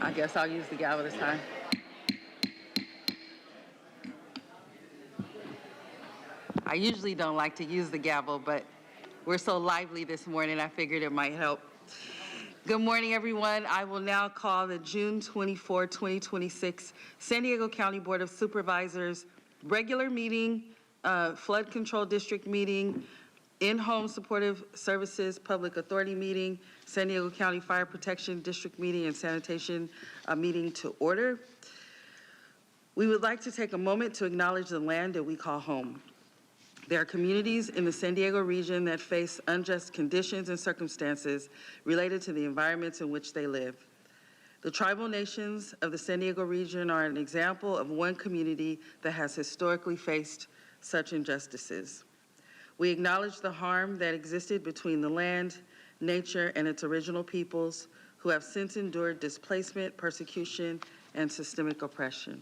I guess I'll use the gavel this time. I usually don't like to use the gavel, but we're so lively this morning, I figured it might help. Good morning, everyone. I will now call the June 24, 2026 San Diego County Board of Supervisors regular meeting, flood control district meeting, in-home supportive services public authority meeting, San Diego County Fire Protection District meeting, and sanitation meeting to order. We would like to take a moment to acknowledge the land that we call home. There are communities in the San Diego region that face unjust conditions and circumstances related to the environments in which they live. The tribal nations of the San Diego region are an example of one community that has historically faced such injustices. We acknowledge the harm that existed between the land, nature, and its original peoples who have since endured displacement, persecution, and systemic oppression.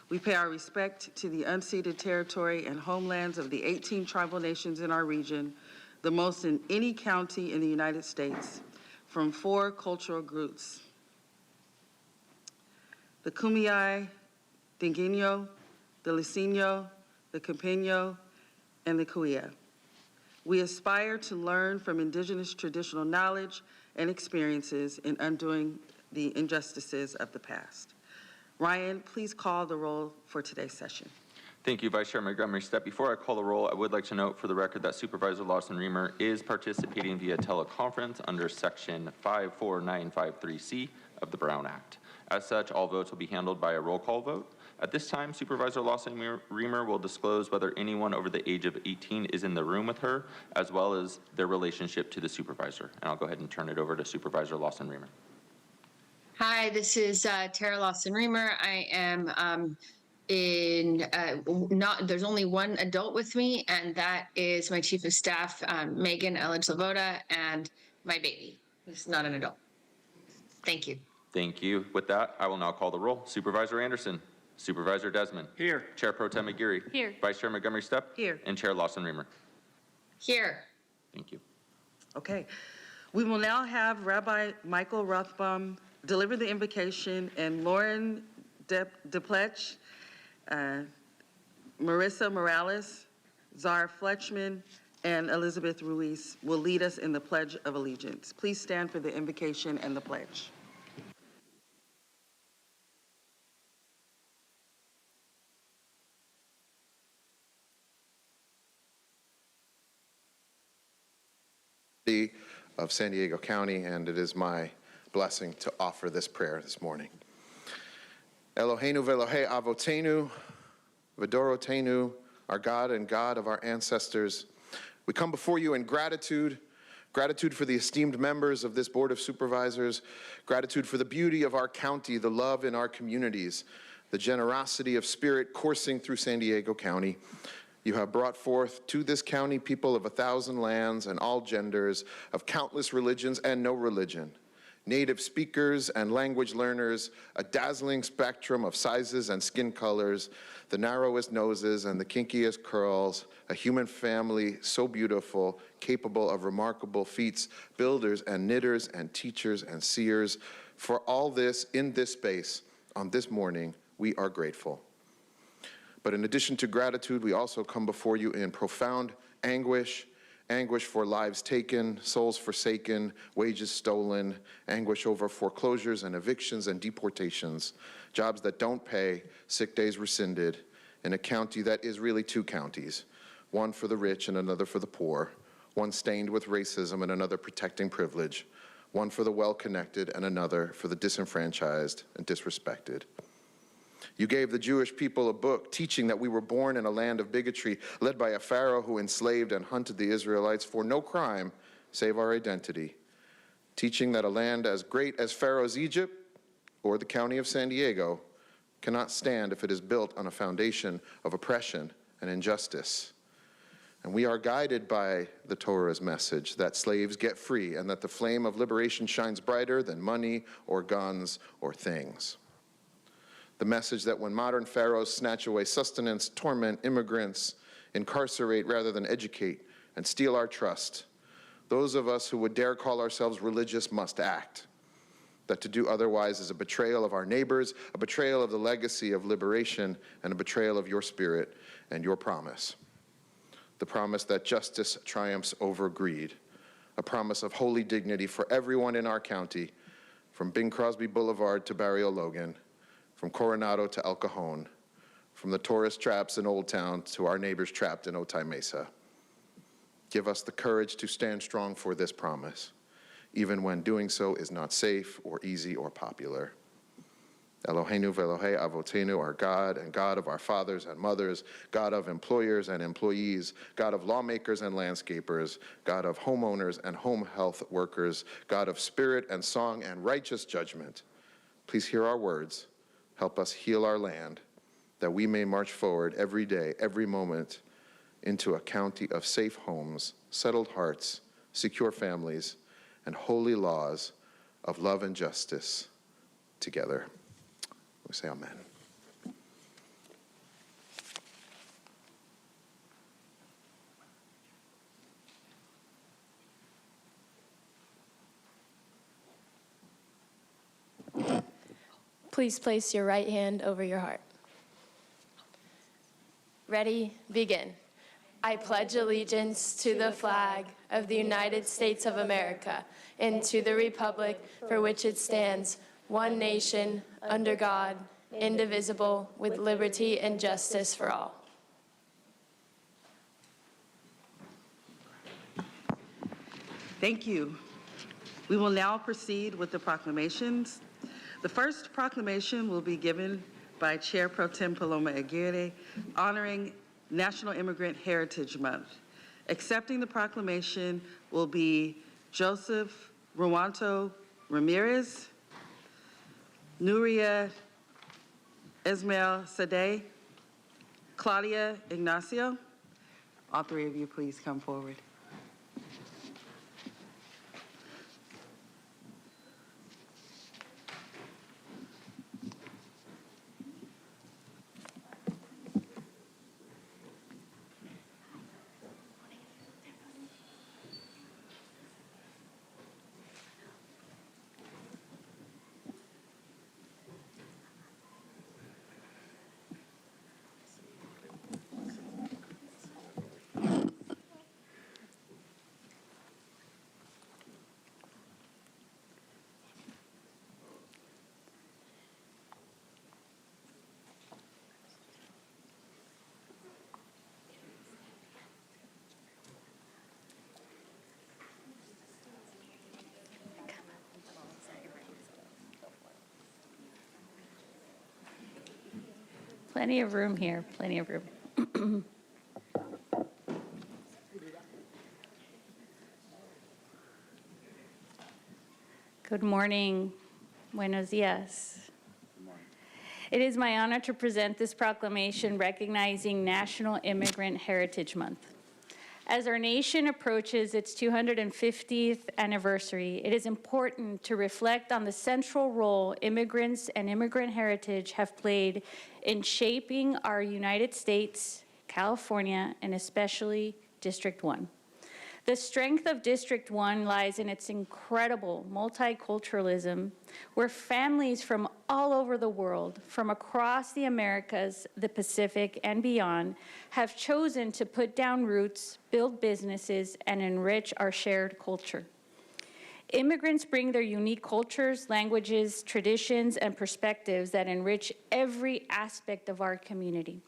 We pay our respect to the unceded territory and homelands of the 18 tribal nations in our region, the most in any county in the United States, from 4 cultural groups: the Kumeyaay, Dingueño, the Liceño, the Campeño, and the Kuya. We aspire to learn from indigenous traditional knowledge and experiences in undoing the injustices of the past. Ryan, please call the roll for today's session. Thank you, Vice Chair Montgomery Stepp. Before I call the roll, I would like to note for the record that Supervisor Lawson-Remer is participating via teleconference under Section 54953C of the Brown Act. As such, all votes will be handled by a roll call vote. At this time, Supervisor Lawson-Remer will disclose whether anyone over the age of 18 is in the room with her, as well as their relationship to the supervisor. And I'll go ahead and turn it over to Supervisor Lawson-Remer. Hi, this is Tara Lawson-Remer. I am there's only one adult with me, and that is my Chief of Staff, Megan Elledge-Lavoda, and my baby, who's not an adult. Thank you. Thank you. With that, I will now call the roll. Supervisor Anderson. Supervisor Desmond. Here. Chair Pro Tem Aguirre. Here. Vice Chair Montgomery Stepp. Here. And Chair Lawson-Remer. Here. Thank you. Okay. We will now have Rabbi Michael Rothbaum deliver the invocation, and Lauren Deplech, Marissa Morales, Zara Fletchman, and Elizabeth Ruiz will lead us in the Pledge of Allegiance. Please stand for the invocation and the pledge. Of San Diego County, and it is my blessing to offer this prayer this morning. Eloheinu ve'Elohei avotenu v'dorotenu, our God and God of our ancestors, we come before you in gratitude for the esteemed members of this Board of Supervisors, gratitude for the beauty of our county, the love in our communities, the generosity of spirit coursing through San Diego County. You have brought forth to this county people of 1,000 lands and all genders, of countless religions and no religion, native speakers and language learners, a dazzling spectrum of sizes and skin colors, the narrowest noses and the kinkiest curls, a human family so beautiful, capable of remarkable feats, builders and knitters and teachers and seers. For all this in this space on this morning, we are grateful. But in addition to gratitude, we also come before you in profound anguish for lives taken, souls forsaken, wages stolen, anguish over foreclosures and evictions and deportations, jobs that don't pay, sick days rescinded, in a county that is really 2 counties, one for the rich and another for the poor, one stained with racism and another protecting privilege, one for the well-connected and another for the disenfranchised and disrespected. You gave the Jewish people a book teaching that we were born in a land of bigotry, led by a Pharaoh who enslaved and hunted the Israelites for no crime save our identity. Teaching that a land as great as Pharaoh's Egypt or the county of San Diego cannot stand if it is built on a foundation of oppression and injustice. And we are guided by the Torah's message that slaves get free and that the flame of liberation shines brighter than money or guns or things. The message that when modern pharaohs snatch away sustenance, torment immigrants, incarcerate rather than educate, and steal our trust, those of us who would dare call ourselves religious must act. that to do otherwise is a betrayal of our neighbors, a betrayal of the legacy of liberation, and a betrayal of your spirit and your promise. The promise that justice triumphs over greed, a promise of holy dignity for everyone in our county, from Bing Crosby Boulevard to Barrio Logan, from Coronado to El Cajon, from the tourist traps in Old Town to our neighbors trapped in Otay Mesa. Give us the courage to stand strong for this promise, even when doing so is not safe or easy or popular. Eloheinu ve'Elohei Avotenu, our God and God of our fathers and mothers, God of employers and employees, God of lawmakers and landscapers, God of homeowners and home health workers, God of spirit and song and righteous judgment, please hear our words. Help us heal our land, that we may march forward every day, every moment, into a county of safe homes, settled hearts, secure families, and holy laws of love and justice together. We say amen. Please place your right hand over your heart. Ready, begin. I pledge allegiance to the flag of the United States of America and to the republic for which it stands, one nation, under God, indivisible, with liberty and justice for all. Thank you. We will now proceed with the proclamations. The first proclamation will be given by Chair Pro Tem Paloma Aguirre, honoring National Immigrant Heritage Month. Accepting the proclamation will be Joseph Ruanto Ramirez, Nuria Ismail Sadeh, Claudia Ignacio. All three of you, please come forward. Plenty of room here, plenty of room. Good morning. Buenos dias. It is my honor to present this proclamation recognizing National Immigrant Heritage Month. As our nation approaches its 250th anniversary, it is important to reflect on the central role immigrants and immigrant heritage have played in shaping our United States, California, and especially District 1. The strength of District 1 lies in its incredible multiculturalism, where families from all over the world, from across the Americas, the Pacific, and beyond, have chosen to put down roots, build businesses, and enrich our shared culture. Immigrants bring their unique cultures, languages, traditions, and perspectives that enrich every aspect of our community.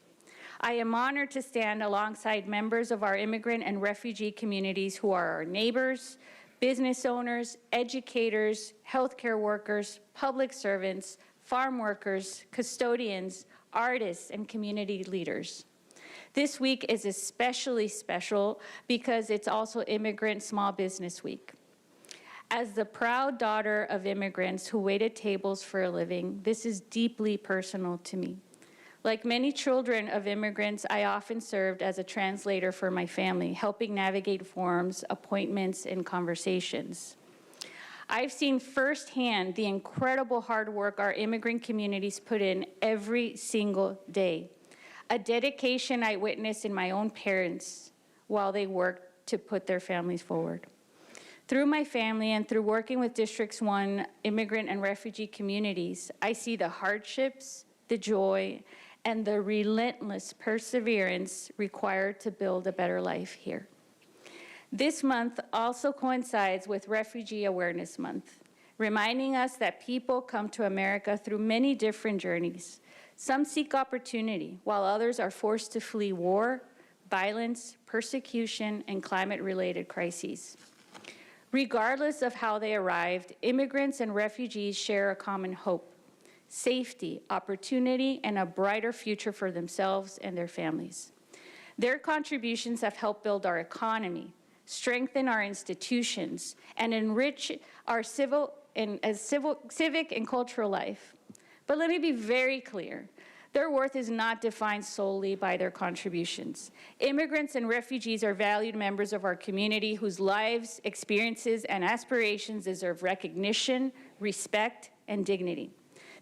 I am honored to stand alongside members of our immigrant and refugee communities who are our neighbors, business owners, educators, healthcare workers, public servants, farm workers, custodians, artists, and community leaders. This week is especially special because it's also Immigrant Small Business Week. As the proud daughter of immigrants who waited tables for a living, this is deeply personal to me. Like many children of immigrants, I often served as a translator for my family, helping navigate forms, appointments, and conversations. I've seen firsthand the incredible hard work our immigrant communities put in every single day, a dedication I witnessed in my own parents while they worked to put their families forward. Through my family and through working with Districts 1 immigrant and refugee communities, I see the hardships, the joy, and the relentless perseverance required to build a better life here. This month also coincides with Refugee Awareness Month, reminding us that people come to America through many different journeys. Some seek opportunity, while others are forced to flee war, violence, persecution, and climate-related crises. Regardless of how they arrived, immigrants and refugees share a common hope, safety, opportunity, and a brighter future for themselves and their families. Their contributions have helped build our economy, strengthen our institutions, and enrich our civic and cultural life. But let me be very clear. Their worth is not defined solely by their contributions. Immigrants and refugees are valued members of our community whose lives, experiences, and aspirations deserve recognition, respect, and dignity.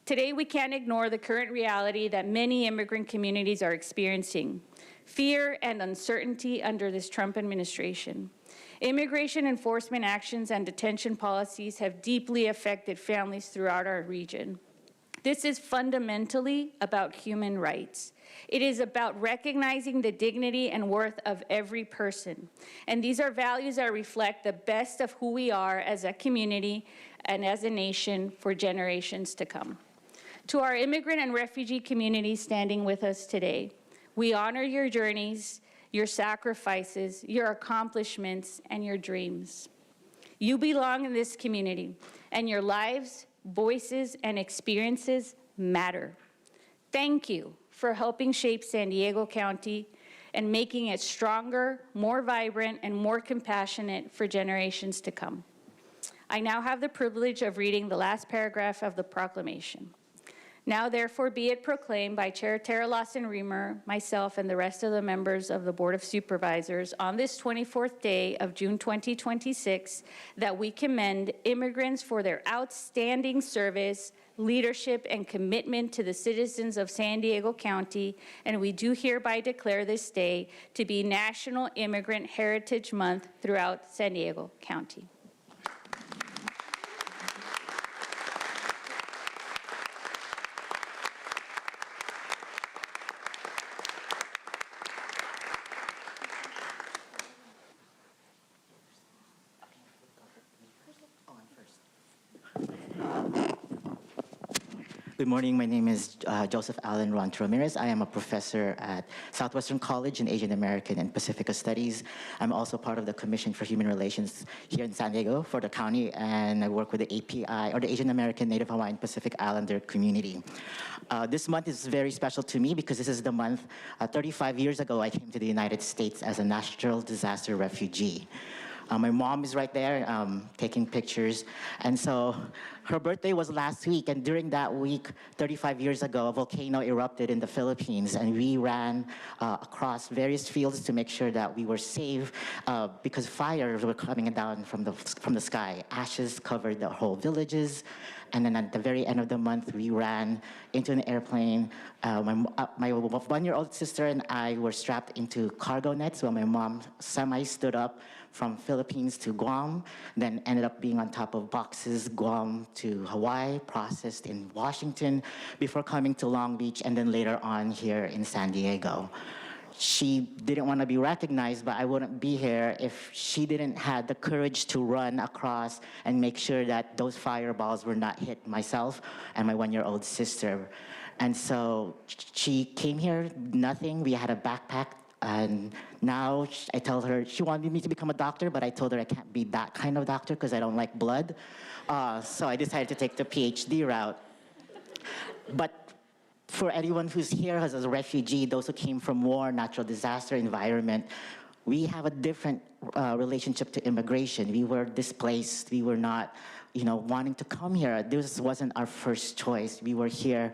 Today, we can't ignore the current reality that many immigrant communities are experiencing: fear and uncertainty under this Trump administration. Immigration enforcement actions and detention policies have deeply affected families throughout our region. This is fundamentally about human rights. It is about recognizing the dignity and worth of every person. And these are values that reflect the best of who we are as a community and as a nation for generations to come. To our immigrant and refugee communities standing with us today, we honor your journeys, your sacrifices, your accomplishments, and your dreams. You belong in this community, and your lives, voices, and experiences matter. Thank you for helping shape San Diego County and making it stronger, more vibrant, and more compassionate for generations to come. I now have the privilege of reading the last paragraph of the proclamation. Now, therefore, be it proclaimed by Chair Tara Lawson-Remer, myself, and the rest of the members of the Board of Supervisors on this 24th day of June 2026 that we commend immigrants for their outstanding service, leadership, and commitment to the citizens of San Diego County, and we do hereby declare this day to be National Immigrant Heritage Month throughout San Diego County. Good morning. My name is Joseph Allen Ronto Ramirez. I am a professor at Southwestern College in Asian American and Pacifica Studies. I'm also part of the Commission for Human Relations here in San Diego for the county, and I work with the API, or the Asian American Native Hawaiian Pacific Islander community. This month is very special to me because this is the month, 35 years ago, I came to the United States as a natural disaster refugee. My mom is right there taking pictures. And so her birthday was last week, and during that week, 35 years ago, a volcano erupted in the Philippines, and we ran across various fields to make sure that we were safe because fires were coming down from the sky. Ashes covered the whole villages. And then at the very end of the month, we ran into an airplane. My one-year-old sister and I were strapped into cargo nets while my mom semi-stood up from Philippines to Guam, then ended up being on top of boxes, Guam to Hawaii, processed in Washington, before coming to Long Beach, and then later on here in San Diego. She didn't want to be recognized, but I wouldn't be here if she didn't have the courage to run across and make sure that those fireballs were not hit myself and my one-year-old sister. And so she came here, nothing. We had a backpack. And now I tell her, she wanted me to become a doctor, but I told her I can't be that kind of doctor because I don't like blood. So I decided to take the PhD route. But for anyone who's here as a refugee, those who came from war, natural disaster environment, we have a different relationship to immigration. We were displaced. We were not, wanting to come here. This wasn't our first choice. We were here,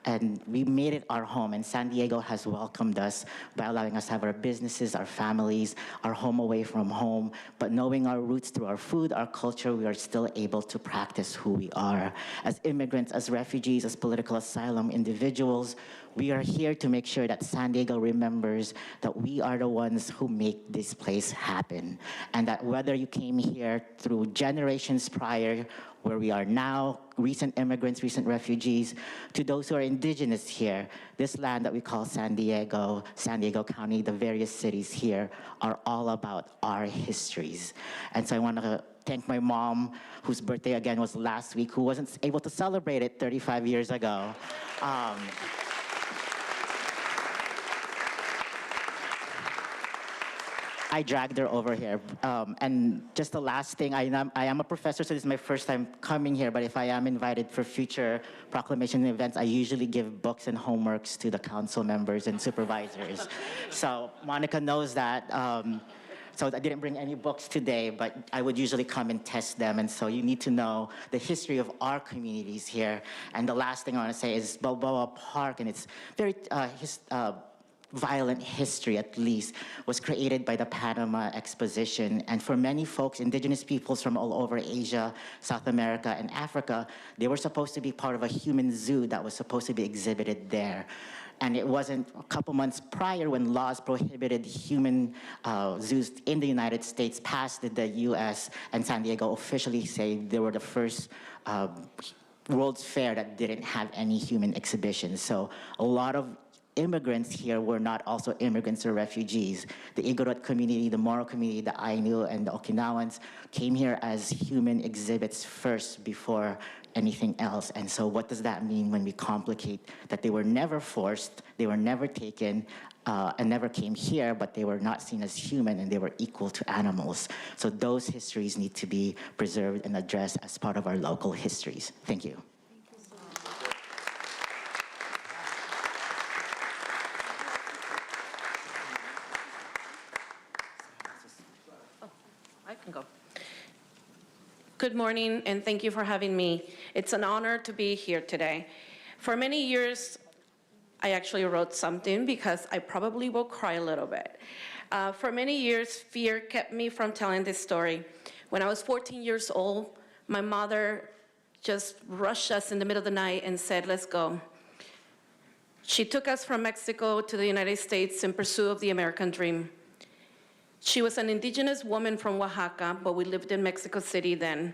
and we made it our home, and San Diego has welcomed us by allowing us to have our businesses, our families, our home away from home. But knowing our roots through our food, our culture, we are still able to practice who we are. As immigrants, as refugees, as political asylum individuals, We are here to make sure that San Diego remembers that we are the ones who make this place happen. And that whether you came here through generations prior, where we are now, recent immigrants, recent refugees, to those who are indigenous here, this land that we call San Diego County, the various cities here are all about our histories. And so I want to thank my mom, whose birthday again was last week, who wasn't able to celebrate it 35 years ago. I dragged her over here. And just the last thing, I am a professor, so this is my first time coming here, but if I am invited for future proclamation events, I usually give books and homeworks to the council members and supervisors. So Monica knows that. So I didn't bring any books today, but I would usually come and test them. And so you need to know the history of our communities here. And the last thing I want to say is Balboa Park, and its very violent history, at least, was created by the Panama Exposition. And for many folks, indigenous peoples from all over Asia, South America, and Africa, they were supposed to be part of a human zoo that was supposed to be exhibited there. And it wasn't a couple months prior when laws prohibited human zoos in the United States passed that the US and San Diego officially say they were the first World's Fair that didn't have any human exhibitions. So a lot of immigrants here were not also immigrants or refugees. The Igorot community, the Moro community, the Ainu, and the Okinawans came here as human exhibits first before anything else. And so what does that mean when we complicate that they were never forced, they were never taken, and never came here, but they were not seen as human and they were equal to animals. So those histories need to be preserved and addressed as part of our local histories. Thank you. I can go. Good morning, and thank you for having me. It's an honor to be here today. For many years, I actually wrote something because I probably will cry a little bit. For many years, fear kept me from telling this story. When I was 14 years old, my mother just rushed us in the middle of the night and said, let's go. She took us from Mexico to the United States in pursuit of the American dream. She was an indigenous woman from Oaxaca, but we lived in Mexico City then.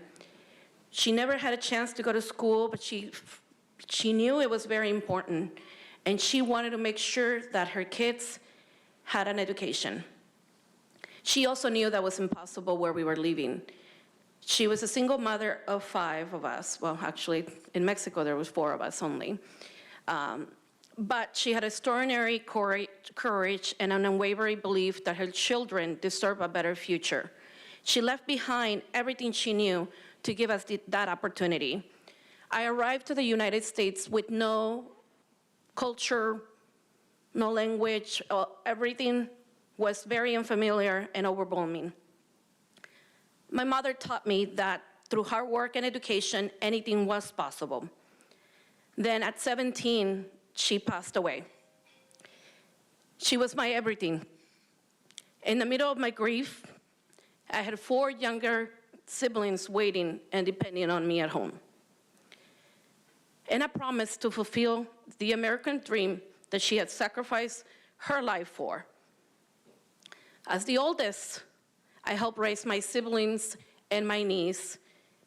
She never had a chance to go to school, but she knew it was very important, and she wanted to make sure that her kids had an education. She also knew that was impossible where we were living. She was a single mother of 5 of us. Well, actually, in Mexico, there was 4 of us only. But she had extraordinary courage and an unwavering belief that her children deserve a better future. She left behind everything she knew to give us that opportunity. I arrived to the United States with no culture, no language. Everything was very unfamiliar and overwhelming. My mother taught me that through hard work and education, anything was possible. Then at 17, she passed away. She was my everything. In the middle of my grief, I had 4 younger siblings waiting and depending on me at home. And I promised to fulfill the American dream that she had sacrificed her life for. As the oldest, I helped raise my siblings and my niece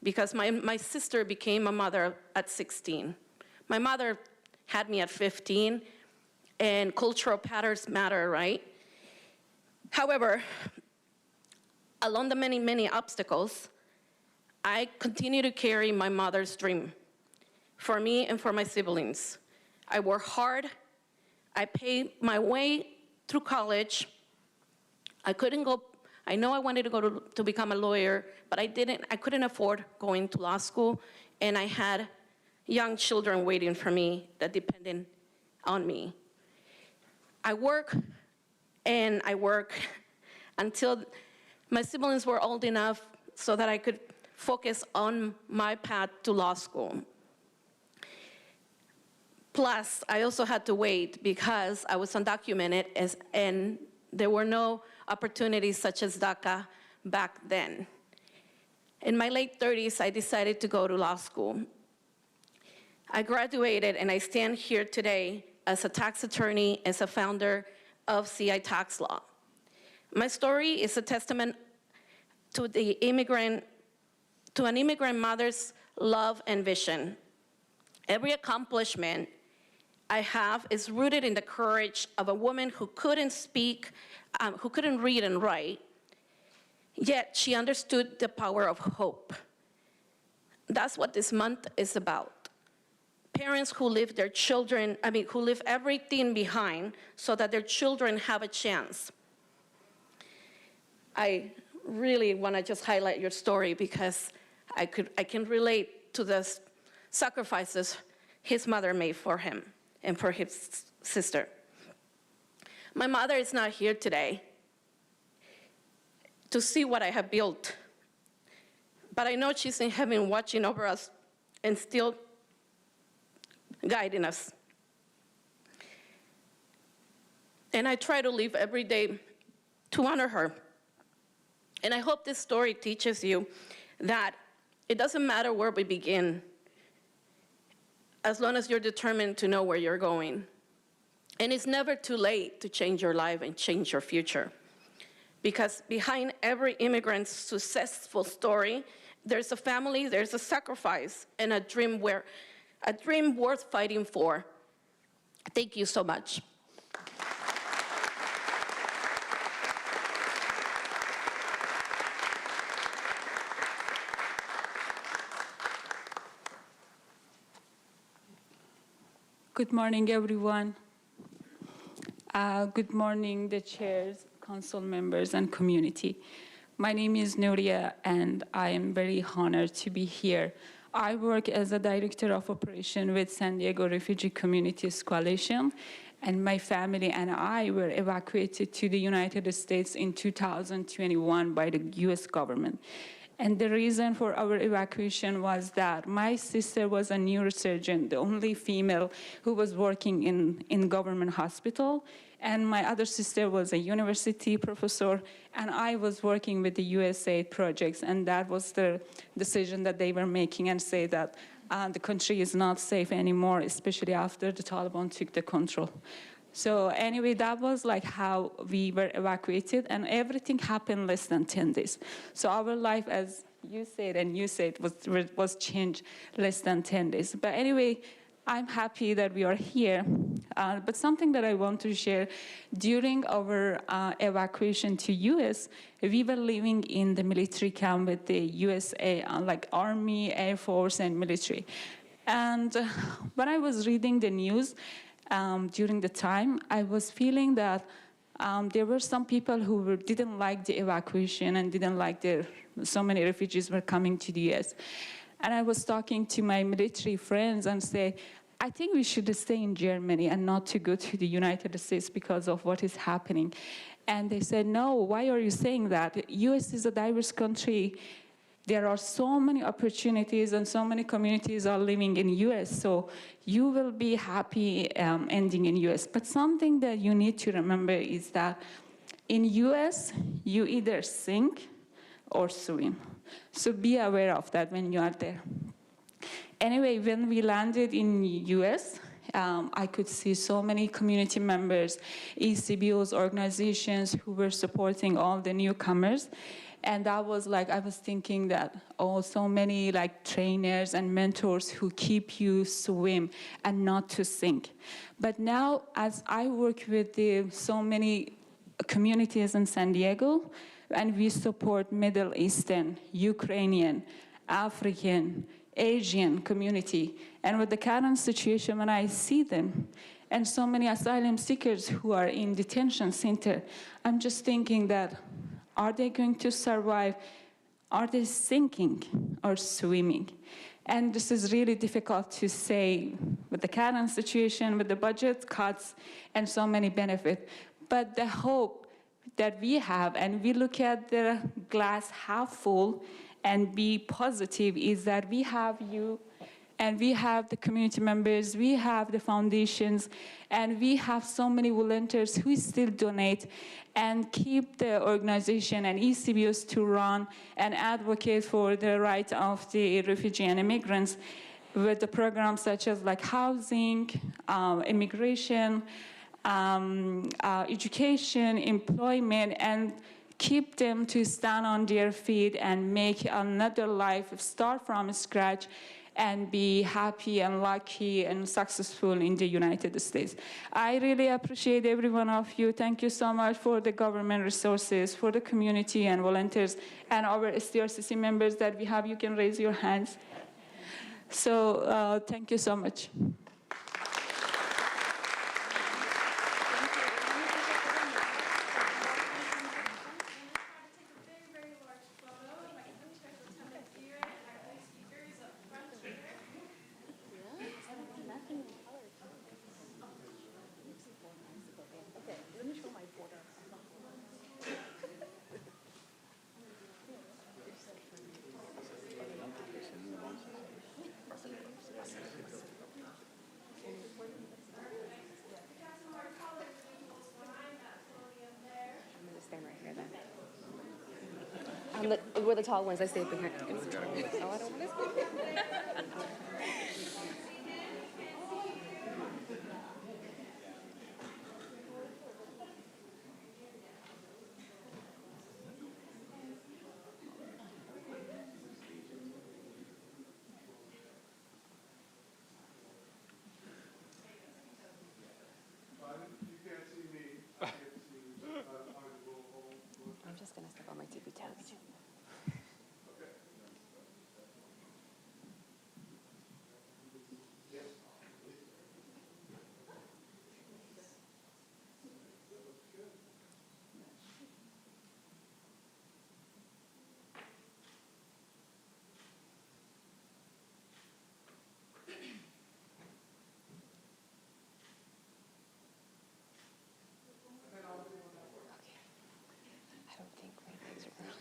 because my sister became a mother at 16. My mother had me at 15, and cultural patterns matter, right? However, along the many, many obstacles, I continue to carry my mother's dream for me and for my siblings. I work hard. I paid my way through college. I couldn't go. I know I wanted to go to become a lawyer, but I couldn't afford going to law school, and I had young children waiting for me that depended on me. I work and I work until my siblings were old enough so that I could focus on my path to law school. Plus, I also had to wait because I was undocumented and there were no opportunities such as DACA back then. In my late 30s, I decided to go to law school. I graduated and I stand here today as a tax attorney, as a founder of CI Tax Law. My story is a testament to an immigrant mother's love and vision. Every accomplishment I have is rooted in the courage of a woman who couldn't speak, who couldn't read and write, yet she understood the power of hope. That's what this month is about. Parents who leave their children, who leave everything behind so that their children have a chance. I really want to just highlight your story because I can relate to the sacrifices his mother made for him and for his sister. My mother is not here today to see what I have built, but I know she's in heaven watching over us and still guiding us. And I try to live every day to honor her. And I hope this story teaches you that it doesn't matter where we begin, as long as you're determined to know where you're going. And it's never too late to change your life and change your future. Because behind every immigrant's successful story, there's a family, there's a sacrifice, and a dream worth fighting for. Thank you so much. Good morning, everyone. Good morning, the chairs, council members, and community. My name is Nuria, and I am very honored to be here. I work as a director of operation with San Diego Refugee Communities Coalition, and my family and I were evacuated to the United States in 2021 by the US government. And the reason for our evacuation was that my sister was a neurosurgeon, the only female who was working in government hospital. And my other sister was a university professor, and I was working with the USAID projects. And that was the decision that they were making, and say that the country is not safe anymore, especially after the Taliban took the control. So anyway, that was like how we were evacuated, and everything happened less than 10 days. So our life, as you said and you said, was changed less than 10 days. But anyway, I'm happy that we are here. But something that I want to share, during our evacuation to US, we were living in the military camp with the USA, like Army, Air Force, and military. And when I was reading the news, during the time, I was feeling that there were some people who didn't like the evacuation and didn't like so many refugees were coming to the US. And I was talking to my military friends and say, I think we should stay in Germany and not to go to the United States because of what is happening. And they said, no, why are you saying that? US is a diverse country. There are so many opportunities and so many communities are living in US, so you will be happy ending in US. But something that you need to remember is that in US, you either sink or swim. So be aware of that when you are there. Anyway, when we landed in US, I could see so many community members, ECBOs, organizations who were supporting all the newcomers. And that was like, I was thinking that, oh, so many like trainers and mentors who keep you swim and not to sink. But now, as I work with so many communities in San Diego, and we support Middle Eastern, Ukrainian, African, Asian community, and with the current situation, when I see them, and so many asylum seekers who are in detention center, I'm just thinking that, are they going to survive? Are they sinking or swimming? And this is really difficult to say with the current situation, with the budget cuts and so many benefits. But the hope that we have, and we look at the glass half full and be positive, is that we have you, and we have the community members, we have the foundations, and we have so many volunteers who still donate and keep the organization and ECBOs to run and advocate for the right of the refugee and immigrants. with the programs such as like housing, immigration, education, employment, and keep them to stand on their feet and make another life, start from scratch, and be happy and lucky and successful in the United States. I really appreciate every one of you. Thank you so much for the government resources, for the community and volunteers, and our STRCC members that we have. You can raise your hands. So thank you so much. We're the tall ones. I stay behind. Oh, I don't want to. I'm just going to step on my tippy toes. I don't think my legs are wrong.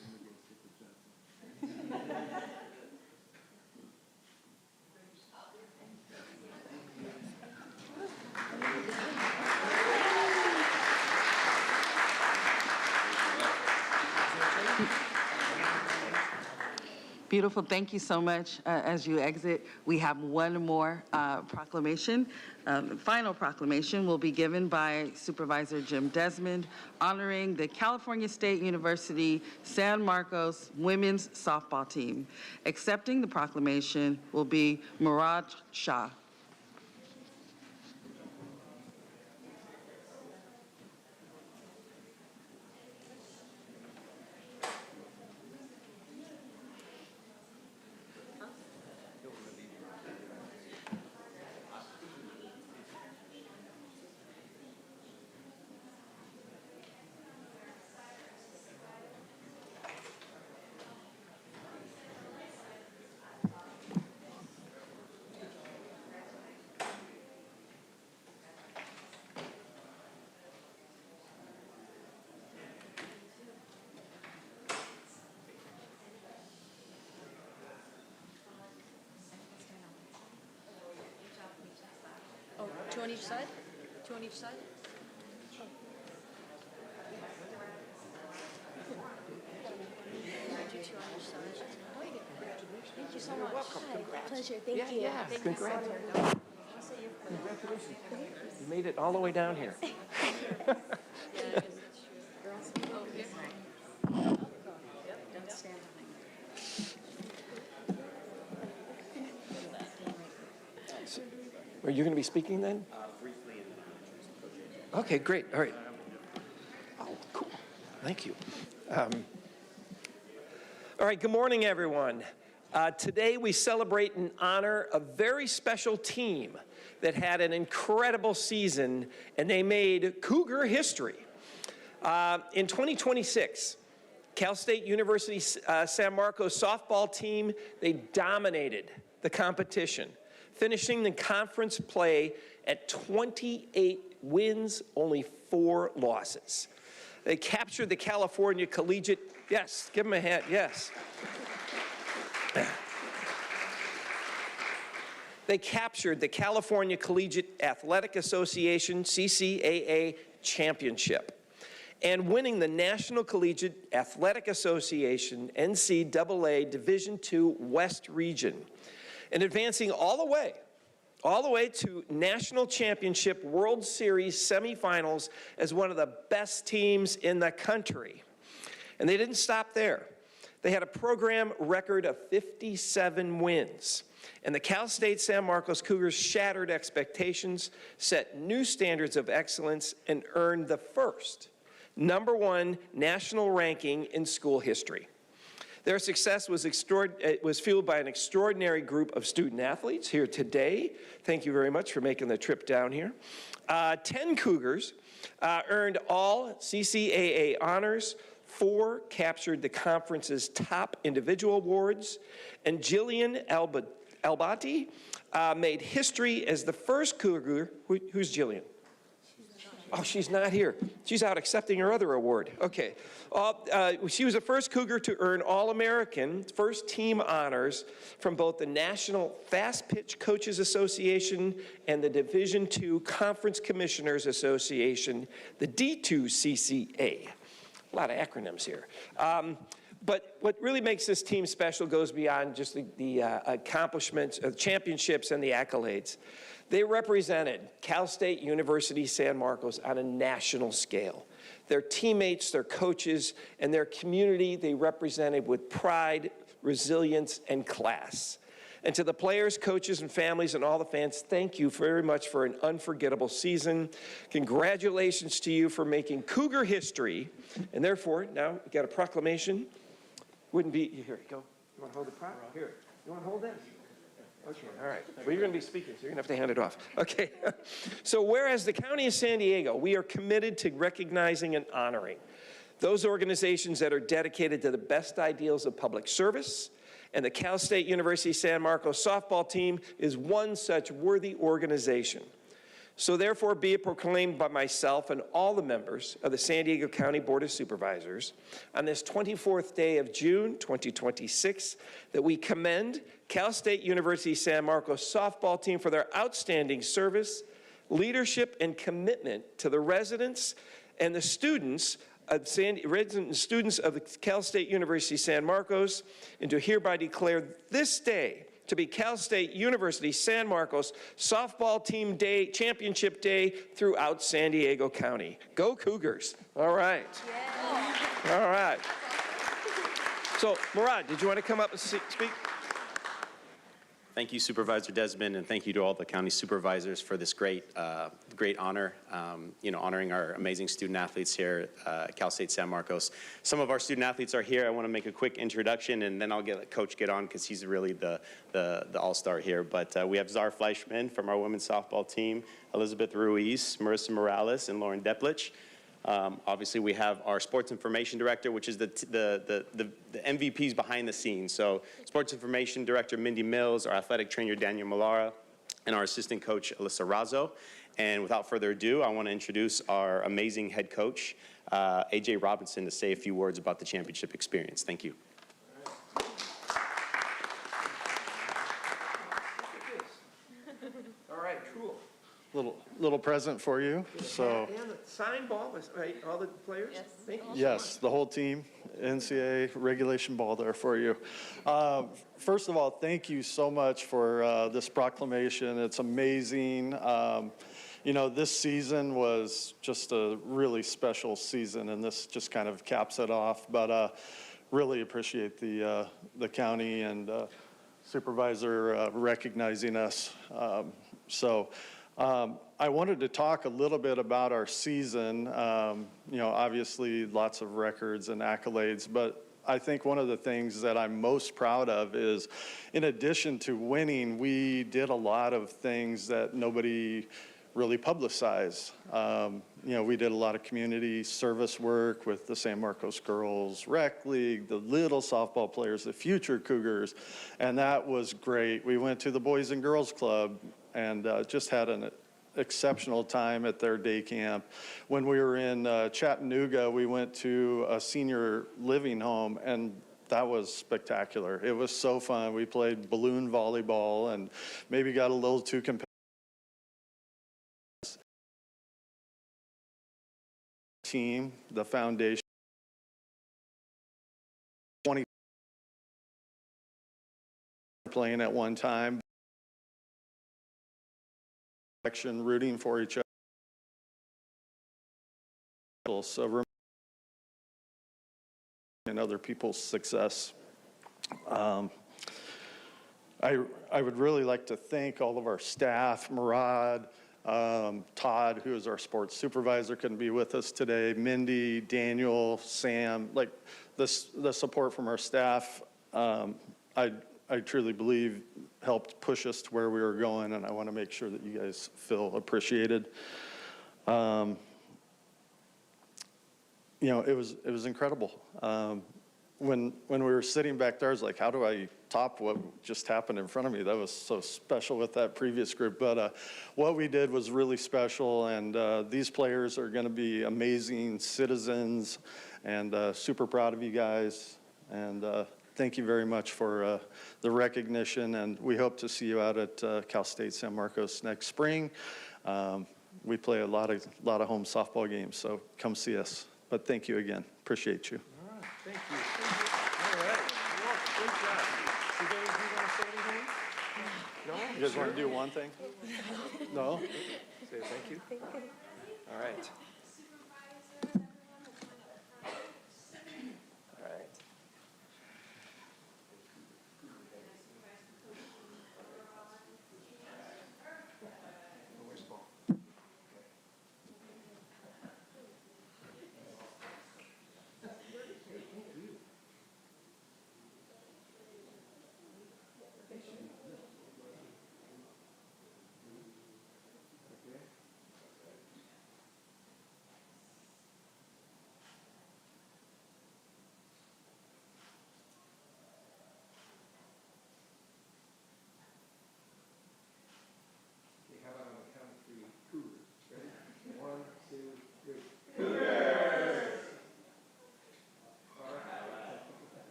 Beautiful. Thank you so much. As you exit, we have one more proclamation. The final proclamation will be given by Supervisor Jim Desmond, honoring the California State University San Marcos women's softball team. Accepting the proclamation will be Murad Shah. Oh, two on each side? Two on each side? Thank you so much. Welcome. Pleasure. Thank you. Yeah, Thank congrats. You so much. Congratulations. You made it all the way down here. Are you going to be speaking then? Briefly. Okay, great. All right. Oh, cool. Thank you. All right, good morning, everyone. Today we celebrate and honor a very special team that had an incredible season, and they made Cougar history. In 2026, Cal State University San Marcos softball team, they dominated the competition, finishing the conference play at 28 wins, only 4 losses. They captured the California Collegiate, yes, give them a hand, yes. They captured the California Collegiate Athletic Association, CCAA Championship, and winning the National Collegiate Athletic Association, NCAA Division II West Region. and advancing all the way to National Championship World Series semifinals as one of the best teams in the country. And they didn't stop there. They had a program record of 57 wins. And the Cal State San Marcos Cougars shattered expectations, set new standards of excellence, and earned the first #1 national ranking in school history. Their success was fueled by an extraordinary group of student athletes here today. Thank you very much for making the trip down here. 10 Cougars earned all CCAA honors. 4 captured the conference's top individual awards. And Jillian Albati made history as the first Cougar. Who's Jillian? Oh, she's not here. She's out accepting her other award. Okay. She was the first Cougar to earn All-American first team honors from both the National Fast Pitch Coaches Association and the Division II Conference Commissioners Association, the D2CCA. A lot of acronyms here. But what really makes this team special goes beyond just the accomplishments, championships, and the accolades. They represented Cal State University San Marcos on a national scale. Their teammates, their coaches, and their community they represented with pride, resilience, and class. And to the players, coaches, and families, and all the fans, thank you very much for an unforgettable season. Congratulations to you for making Cougar history. And therefore, now we got a proclamation. Wouldn't be, here you go. You want to hold the prop? Here. You want to hold this? Okay, all right. Well, you're going to be speaking, so you're going to have to hand it off. Okay. So whereas the County of San Diego, we are committed to recognizing and honoring those organizations that are dedicated to the best ideals of public service, and the Cal State University San Marcos softball team is one such worthy organization. So therefore be it proclaimed by myself and all the members of the San Diego County Board of Supervisors on this 24th day of June 2026 that we commend Cal State University San Marcos softball team for their outstanding service, leadership, and commitment to the residents and the students of the Cal State University San Marcos, and to hereby declare this day to be Cal State University San Marcos Softball Team Day, Championship Day throughout San Diego County. Go Cougars. All right. Yeah. All right. So, Murad, did you want to come up and speak? Thank you, Supervisor Desmond, and thank you to all the county supervisors for this great honor, honoring our amazing student athletes here at Cal State San Marcos. Some of our student athletes are here. I want to make a quick introduction, and then I'll let Coach get on because he's really the all-star here. But we have Zara Fleischman from our women's softball team, Elizabeth Ruiz, Marissa Morales, and Lauren Deplich. Obviously, we have our sports information director, which is the MVPs behind the scenes. So sports information director, Mindy Mills, our athletic trainer, Daniel Malara, and our assistant coach, Alyssa Razzo. And without further ado, I want to introduce our amazing head coach, AJ Robinson, to say a few words about the championship experience. Thank you. All right, cool. Little present for you. So and the sign ball was right. All the players. Yes. Thank you. Yes, the whole team, NCAA regulation ball there for you. First of all, thank you so much for this proclamation. It's amazing. This season was just a really special season, and this just kind of caps it off. But really appreciate the county and supervisor recognizing us. I wanted to talk a little bit about our season. Obviously lots of records and accolades, but I think one of the things that I'm most proud of is, in addition to winning, we did a lot of things that nobody really publicized. We did a lot of community service work with the San Marcos Girls Rec League, the little softball players, the future Cougars, and that was great. We went to the Boys and Girls Club and just had an exceptional time at their day camp. When we were in Chattanooga, we went to a senior living home, and that was spectacular. It was so fun. We played balloon volleyball and maybe got a little too competitive. Team, the foundation, 20 playing at one time, rooting for each other. So in other people's success. I would really like to thank all of our staff, Murad, Todd, who is our sports supervisor, couldn't be with us today, Mindy, Daniel, Sam, like the support from our staff, I truly believe helped push us to where we were going, and I want to make sure that you guys feel appreciated. You know, it was incredible. When we were sitting back there, I was like, how do I top what just happened in front of me? That was so special with that previous group. But what we did was really special, and these players are going to be amazing citizens, and super proud of you guys. And thank you very much for the recognition, and we hope to see you out at Cal State San Marcos next spring. We play a lot of home softball games, so come see us. But thank you again. Appreciate you. All right, thank you. All right, great job. You guys, you want to say anything? No? You guys want to do one thing? No? Say thank you. All right. All right.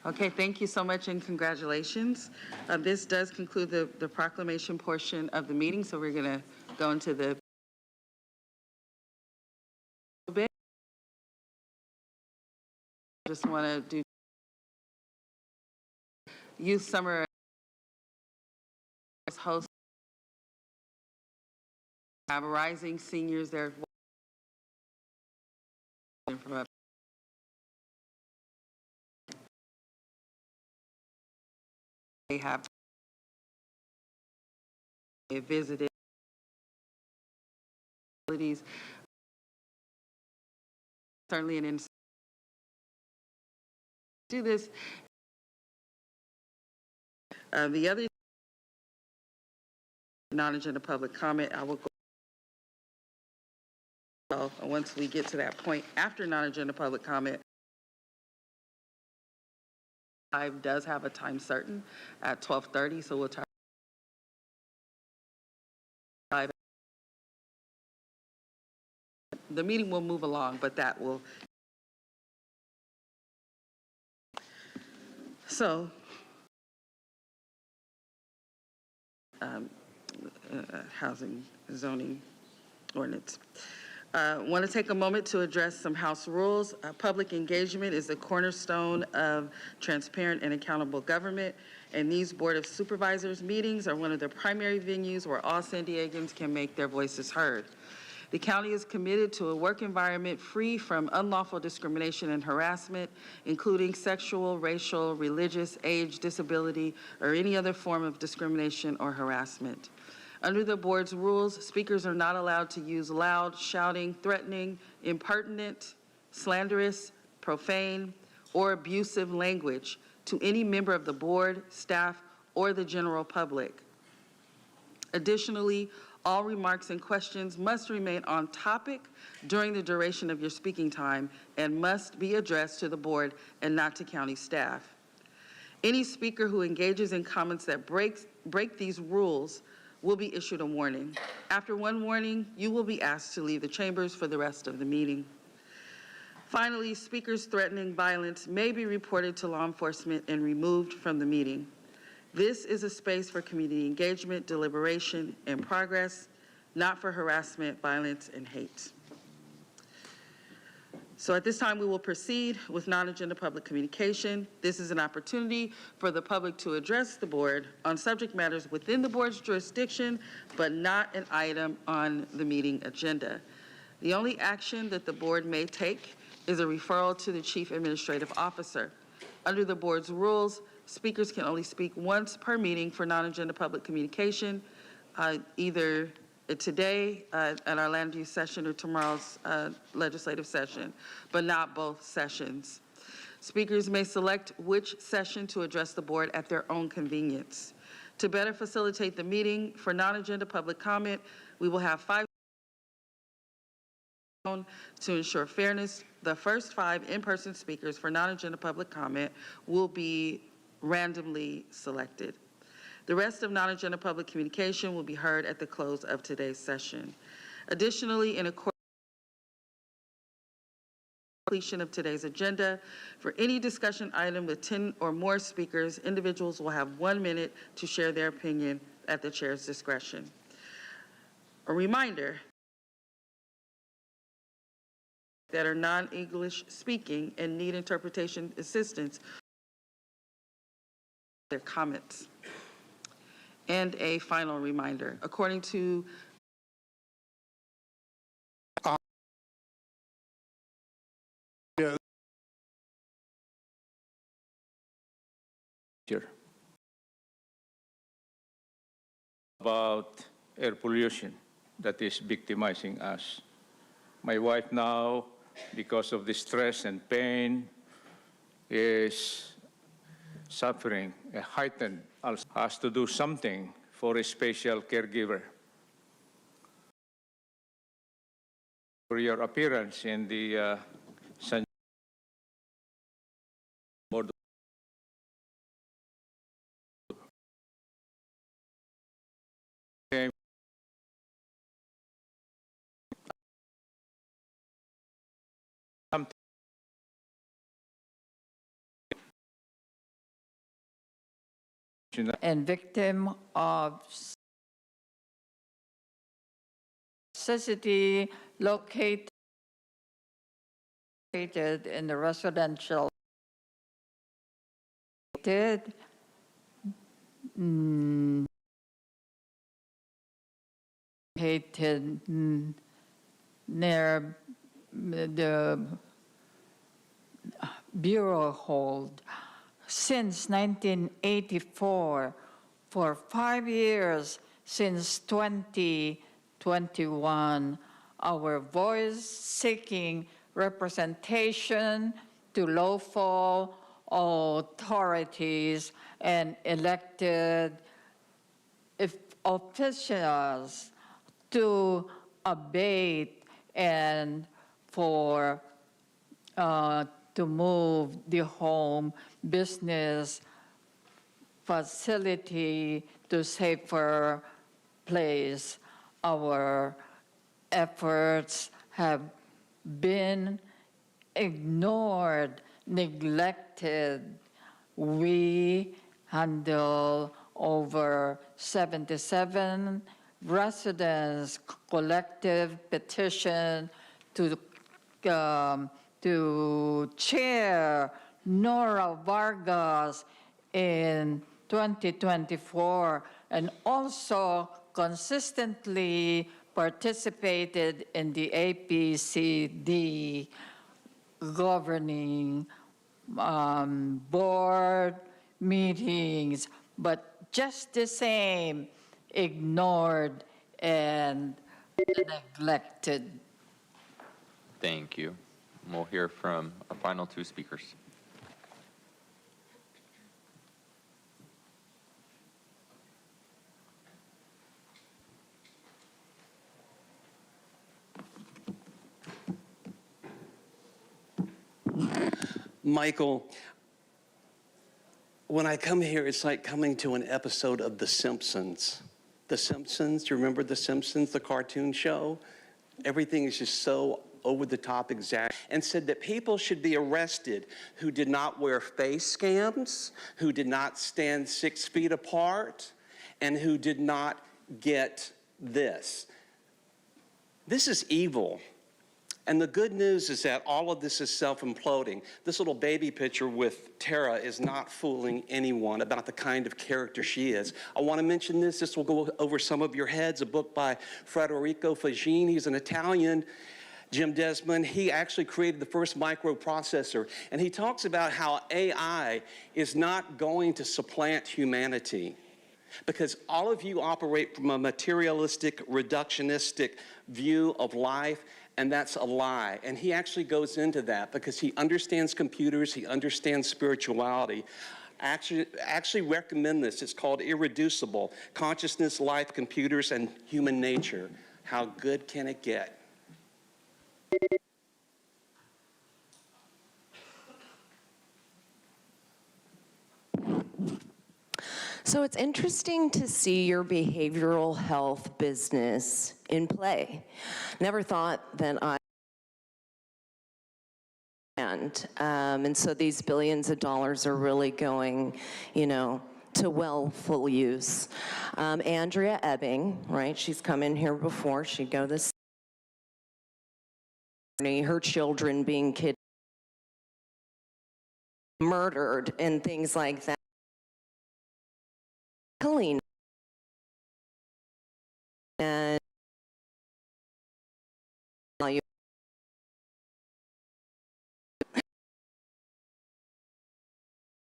Okay, thank you so much and congratulations. This does conclude the proclamation portion of the meeting, so we're going to go into the bit. Just want to do youth summer host. Have rising seniors there. They have visited facilities. Certainly an insight. Do this. The other non-agenda public comment, I will go once we get to that point after non-agenda public comment. Does have a time certain at 12:30, so we'll try. The meeting will move along, but that will. So, housing zoning ordinance. Want to take a moment to address some House rules. Public engagement is the cornerstone of transparent and accountable government, and these Board of Supervisors meetings are one of the primary venues where all San Diegans can make their voices heard. The county is committed to a work environment free from unlawful discrimination and harassment, including sexual, racial, religious, age, disability, or any other form of discrimination or harassment. Under the board's rules, speakers are not allowed to use loud, shouting, threatening, impertinent, slanderous, profane, or abusive language to any member of the board, staff, or the general public. Additionally, all remarks and questions must remain on topic during the duration of your speaking time and must be addressed to the board and not to county staff. Any speaker who engages in comments that break these rules will be issued a warning. After one warning, you will be asked to leave the chambers for the rest of the meeting. Finally, speakers threatening violence may be reported to law enforcement and removed from the meeting. This is a space for community engagement, deliberation, and progress, not for harassment, violence, and hate. So at this time, we will proceed with non-agenda public communication. This is an opportunity for the public to address the board on subject matters within the board's jurisdiction, but not an item on the meeting agenda. The only action that the board may take is a referral to the Chief Administrative Officer. Under the board's rules, speakers can only speak once per meeting for non-agenda public communication, either today at our land use session or tomorrow's legislative session, but not both sessions. Speakers may select which session to address the board at their own convenience. To better facilitate the meeting, for non-agenda public comment, we will have 5 to ensure fairness. The first 5 in-person speakers for non-agenda public comment will be randomly selected. The rest of non-agenda public communication will be heard at the close of today's session. Additionally, in accordance with completion of today's agenda, for any discussion item with 10 or more speakers, individuals will have 1 minute to share their opinion at the chair's discretion. A reminder that are non-English speaking and need interpretation assistance, their comments. And a final reminder, according to about air pollution that is victimizing us. My wife now, because of the stress and pain, is suffering a heightened ulcer, has to do something for a special caregiver. For your appearance in the San Board and victim of toxicity located in the residential located near the bureau hold since 1984, for 5 years since 2021, our voice seeking representation to lawful authorities and elected officials to abate and for to move the home business facility to safer place. Our efforts have been ignored, neglected. We handle over 77 residents' collective petition to Chair Nora Vargas in 2024, and also consistently participated in the APCD governing board meetings, but just the same, ignored and neglected. Thank you. We'll hear from our final 2 speakers. Michael, when I come here, it's like coming to an episode of The Simpsons. The Simpsons, do you remember The Simpsons, the cartoon show? Everything is just so over the top exact, and said that people should be arrested who did not wear face cams, who did not stand 6 feet apart, and who did not get this. This is evil. And the good news is that all of this is self-imploding. This little baby picture with Tara is not fooling anyone about the kind of character she is. I want to mention this. This will go over some of your heads, a book by Federico Faggini. He's an Italian. Jim Desmond, he actually created the first microprocessor. And he talks about how AI is not going to supplant humanity, because all of you operate from a materialistic, reductionistic view of life, and that's a lie. And he actually goes into that because he understands computers, he understands spirituality. I actually recommend this. It's called Irreducible: Consciousness, Life, Computers, and Human Nature. How good can it get? So it's interesting to see your behavioral health business in play. Never thought that and so these billions of dollars are really going, you know, to full use. Andrea Ebbing, right? She's come in here before. She'd go this. Her children being kidnapped, murdered, and things like that. And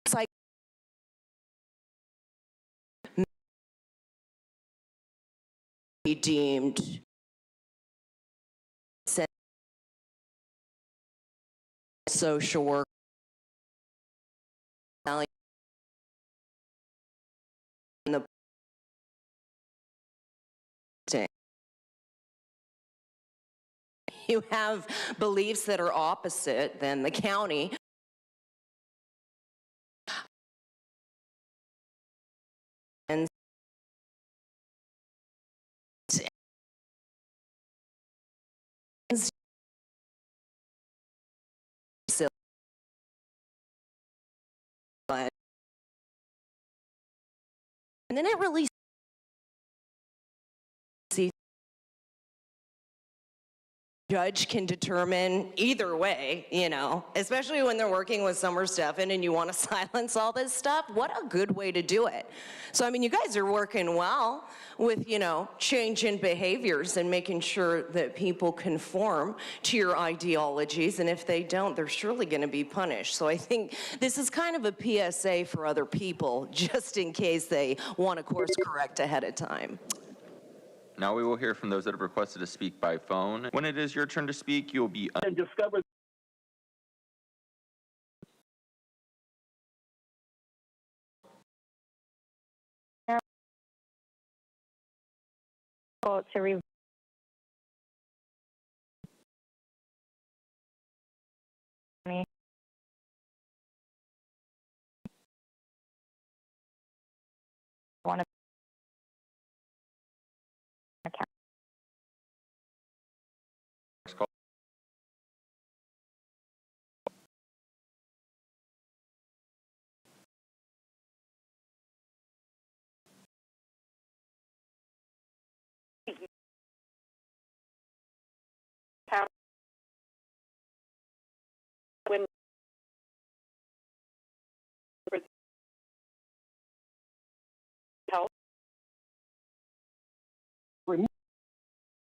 it's like be deemed social work and the you have beliefs that are opposite than the county. And then it really judge can determine either way, you know, especially when they're working with Summer Stephan and you want to silence all this stuff. What a good way to do it. So, I mean, you guys are working well with, you know, changing behaviors and making sure that people conform to your ideologies. And if they don't, they're surely going to be punished. So I think this is kind of a PSA for other people, just in case they want to course correct ahead of time. Now we will hear from those that have requested to speak by phone. When it is your turn to speak, you'll be discover to review.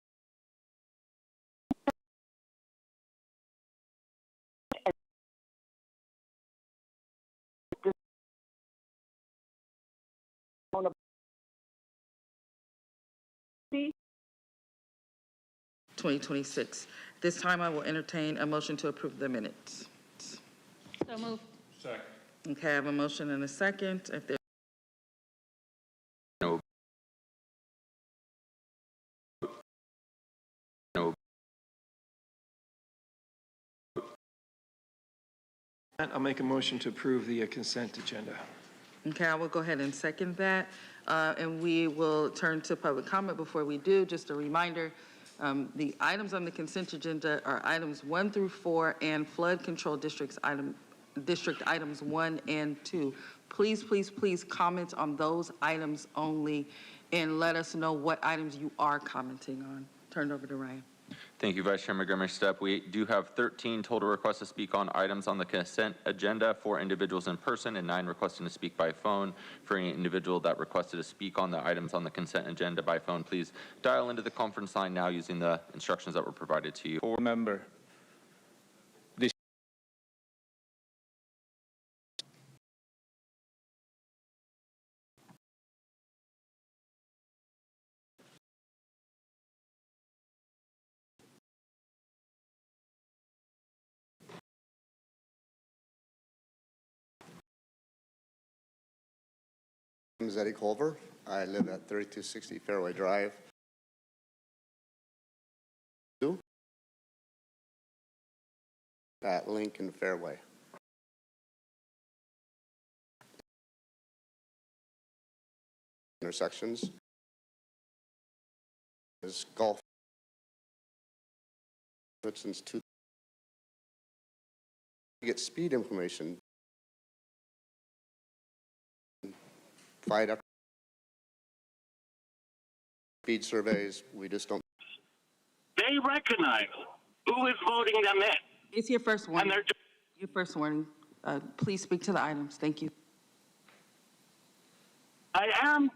When 2026. This time I will entertain a motion to approve the minutes. So move. Second. Okay, I have a motion and a second. If there I'll make a motion to approve the consent agenda. Okay, I will go ahead and second that. and we will turn to public comment. Before we do, just a reminder, the items on the consent agenda are items 1 through 4 and flood control district items 1 and 2. Please, please, please comment on those items only and let us know what items you are commenting on. Turn it over to Ryan. Thank you, Vice Chair Montgomery Stepp. We do have 13 total requests to speak on items on the consent agenda, 4 individuals in person and 9 requesting to speak by phone. For any individual that requested to speak on the items on the consent agenda by phone, please dial into the conference line now using the instructions that were provided to you. Remember, this I'm Eddie Culver. I live at 3260 Fairway Drive. At Lincoln Fairway. Intersections is golf. Since you get speed information. Speed surveys, we just don't. They recognize who is voting them in. It's your first warning. Your first warning. Please speak to the items. Thank you. I am.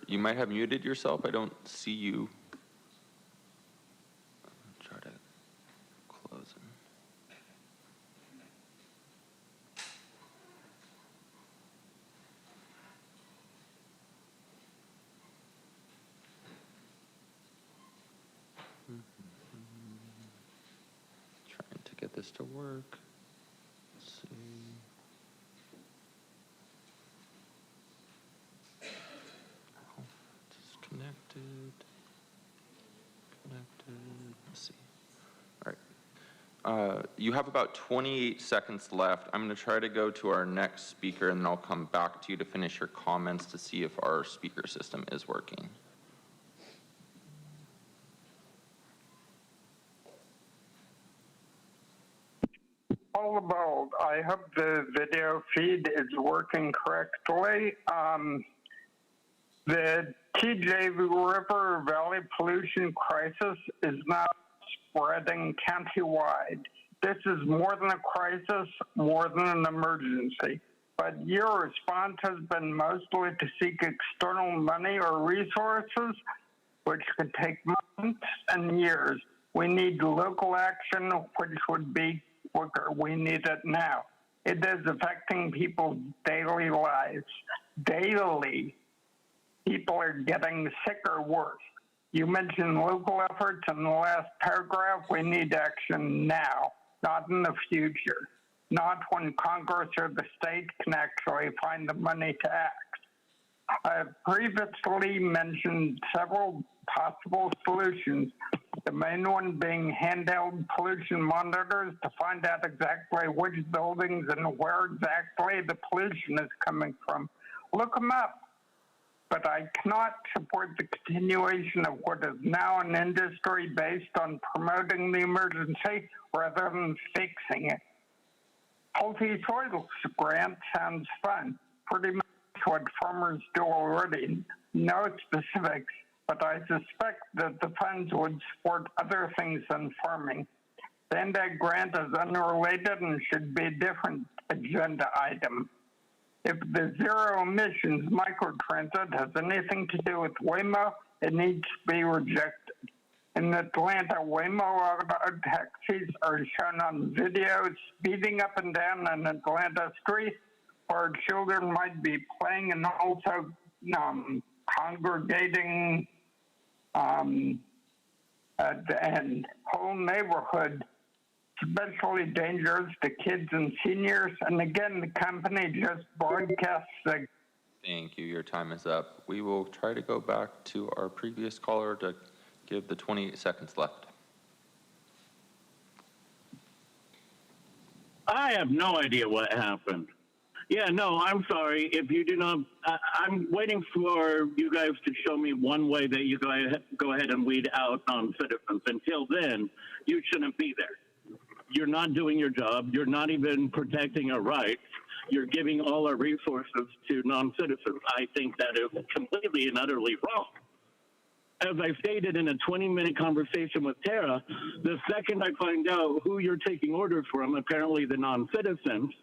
You might have muted yourself. I don't see you. Try to close it. Trying to get this to work. Let's see. Connected. Let's see. All right. You have about 28 seconds left. I'm going to try to go to our next speaker, and then I'll come back to you to finish your comments to see if our speaker system is working. All about. I hope the video feed is working correctly. The TJ River Valley pollution crisis is now spreading countywide. This is more than a crisis, more than an emergency. But your response has been mostly to seek external money or resources, which could take months and years. We need local action, which would be quicker. We need it now. It is affecting people's daily lives. Daily. People are getting sick or worse. You mentioned local efforts in the last paragraph. We need action now, not in the future, not when Congress or the state can actually find the money to act. I have previously mentioned several possible solutions, the main one being handheld pollution monitors to find out exactly which buildings and where exactly the pollution is coming from. Look them up. But I cannot support the continuation of what is now an industry based on promoting the emergency rather than fixing it. Healthy Soils Grant sounds fun, pretty much what farmers do already. No specifics, but I suspect that the funds would support other things than farming. The NDAG grant is unrelated and should be a different agenda item. If the zero emissions microtransit has anything to do with Waymo, it needs to be rejected. In Atlanta, Waymo auto taxis are shown on video speeding up and down an Atlanta street where children might be playing and also congregating and whole neighborhood, especially dangerous to kids and seniors. And again, the company just broadcasts the Thank you. Your time is up. We will try to go back to our previous caller to give the 28 seconds left. I have no idea what happened. Yeah, no, I'm sorry. If you do not, I'm waiting for you guys to show me one way that you guys go ahead and weed out non-citizens. Until then, you shouldn't be there. You're not doing your job. You're not even protecting our rights. You're giving all our resources to non-citizens. I think that is completely and utterly wrong. As I stated in a 20-minute conversation with Tara, the second I find out who you're taking orders from, apparently the non-citizens,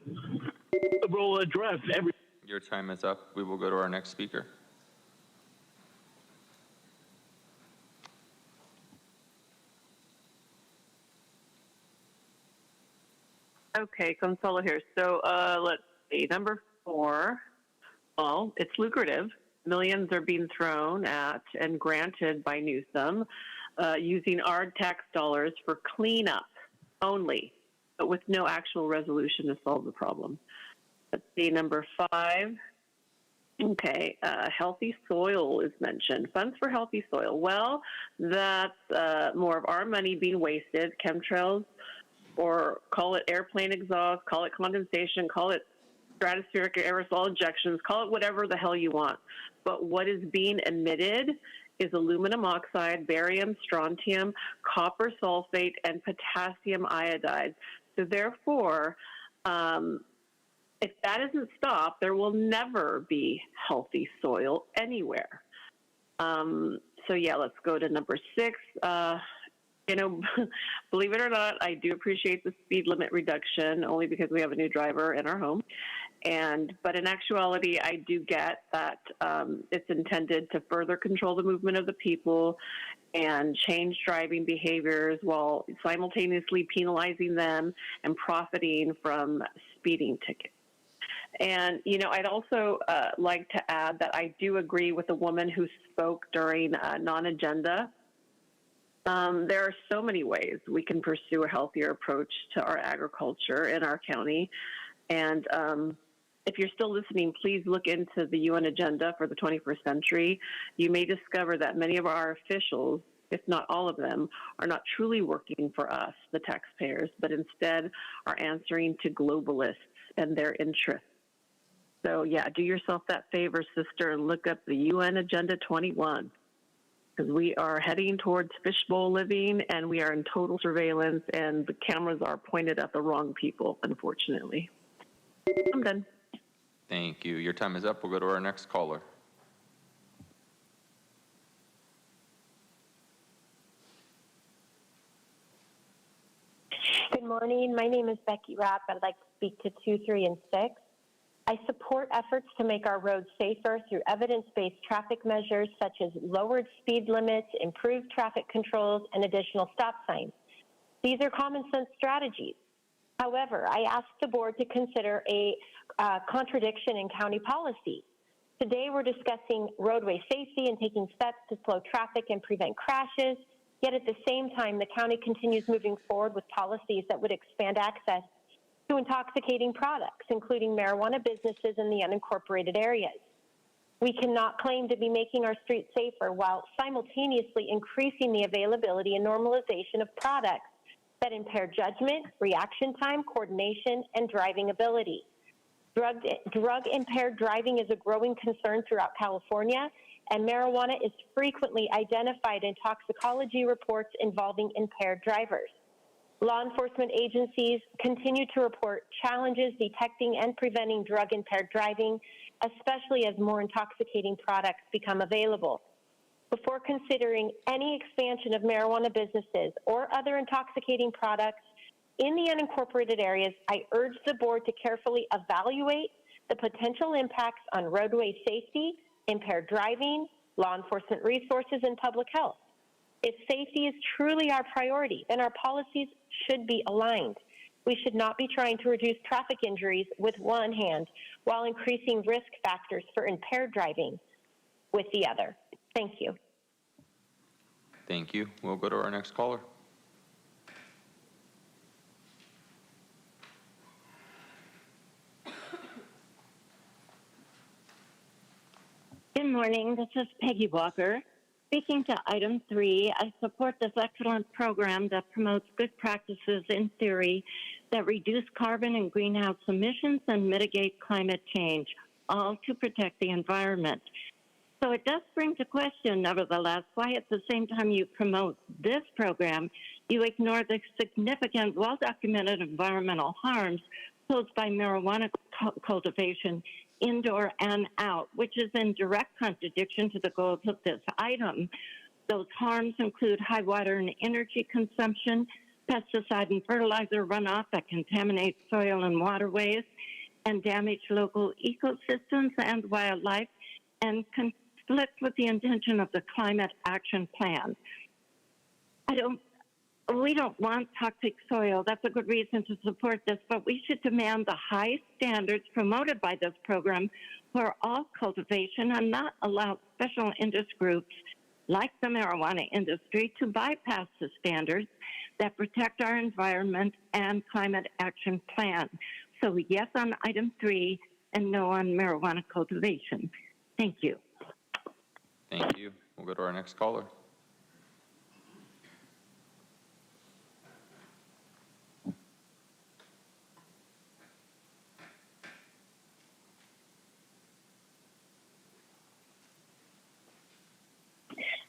will address every... Your time is up. We will go to our next speaker. Okay, Consuelo here. So let's see. Number 4, well, it's lucrative. Millions are being thrown at and granted by Newsom using our tax dollars for cleanup only, but with no actual resolution to solve the problem. Let's see, number 5. Okay, healthy soil is mentioned. Funds for healthy soil. Well, that's more of our money being wasted. Chemtrails, or call it airplane exhaust, call it condensation, call it stratospheric aerosol injections, call it whatever the hell you want. But what is being emitted is aluminum oxide, barium, strontium, copper sulfate, and potassium iodide. So therefore, if that isn't stopped, there will never be healthy soil anywhere. So yeah, let's go to number 6. You know, believe it or not, I do appreciate the speed limit reduction only because we have a new driver in our home. But in actuality, I do get that it's intended to further control the movement of the people and change driving behaviors while simultaneously penalizing them and profiting from speeding tickets. And, you know, I'd also like to add that I do agree with the woman who spoke during non-agenda. There are so many ways we can pursue a healthier approach to our agriculture in our county. And if you're still listening, please look into the UN agenda for the 21st century. You may discover that many of our officials, if not all of them, are not truly working for us, the taxpayers, but instead are answering to globalists and their interests. So yeah, do yourself that favor, sister, and look up the UN Agenda 21. Because we are heading towards fishbowl living, and we are in total surveillance, and the cameras are pointed at the wrong people, unfortunately. I'm done. Thank you. Your time is up. We'll go to our next caller. Good morning. My name is Becky Rapp. I'd like to speak to 2, 3, and 6. I support efforts to make our roads safer through evidence-based traffic measures such as lowered speed limits, improved traffic controls, and additional stop signs. These are common sense strategies. However, I ask the board to consider a contradiction in county policy. Today, we're discussing roadway safety and taking steps to slow traffic and prevent crashes, yet at the same time, the county continues moving forward with policies that would expand access to intoxicating products, including marijuana businesses in the unincorporated areas. We cannot claim to be making our streets safer while simultaneously increasing the availability and normalization of products that impair judgment, reaction time, coordination, and driving ability. Drug-impaired driving is a growing concern throughout California, and marijuana is frequently identified in toxicology reports involving impaired drivers. Law enforcement agencies continue to report challenges detecting and preventing drug-impaired driving, especially as more intoxicating products become available. Before considering any expansion of marijuana businesses or other intoxicating products in the unincorporated areas, I urge the board to carefully evaluate the potential impacts on roadway safety, impaired driving, law enforcement resources, and public health. If safety is truly our priority, then our policies should be aligned. We should not be trying to reduce traffic injuries with one hand while increasing risk factors for impaired driving with the other. Thank you. Thank you. We'll go to our next caller. Good morning. This is Peggy Walker. Speaking to item 3, I support this excellent program that promotes good practices in theory that reduce carbon and greenhouse emissions and mitigate climate change, all to protect the environment. So it does bring to question, nevertheless, why at the same time you promote this program, you ignore the significant, well-documented environmental harms posed by marijuana cultivation indoor and out, which is in direct contradiction to the goals of this item. Those harms include high water and energy consumption, pesticide and fertilizer runoff that contaminate soil and waterways, and damage local ecosystems and wildlife, and conflict with the intention of the Climate Action Plan. We don't want toxic soil. That's a good reason to support this, but we should demand the high standards promoted by this program for all cultivation and not allow special interest groups like the marijuana industry to bypass the standards that protect our environment and Climate Action Plan. So yes on item 3 and no on marijuana cultivation. Thank you. Thank you. We'll go to our next caller.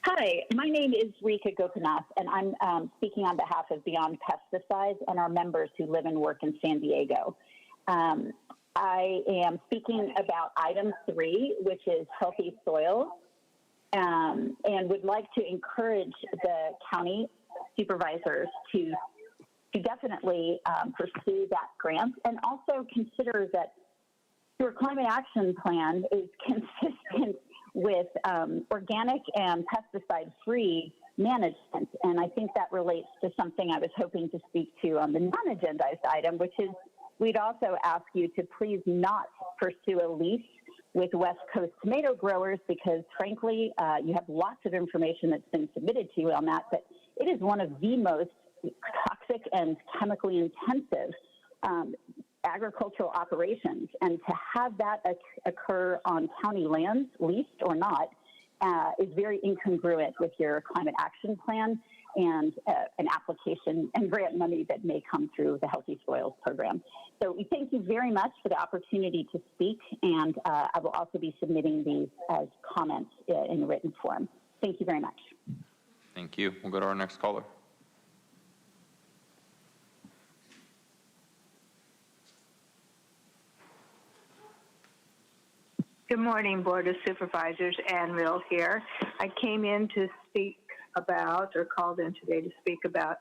Hi, my name is Rika Gopinath, and I'm speaking on behalf of Beyond Pesticides and our members who live and work in San Diego. I am speaking about item 3, which is healthy soil, and would like to encourage the county supervisors to definitely pursue that grant, and also consider that your climate action plan is consistent with organic and pesticide-free management. And I think that relates to something I was hoping to speak to on the non-agendized item, which is we'd also ask you to please not pursue a lease with West Coast tomato growers because, frankly, you have lots of information that's been submitted to you on that, but it is one of the most toxic and chemically intensive agricultural operations, and to have that occur on county lands, leased or not, is very incongruent with your climate action plan and an application and grant money that may come through the Healthy Soils program. So we thank you very much for the opportunity to speak, and I will also be submitting these as comments in written form. Thank you very much. Thank you. We'll go to our next caller. Good morning, Board of Supervisors. Ann Mill here. I came in to speak about, or called in today to speak about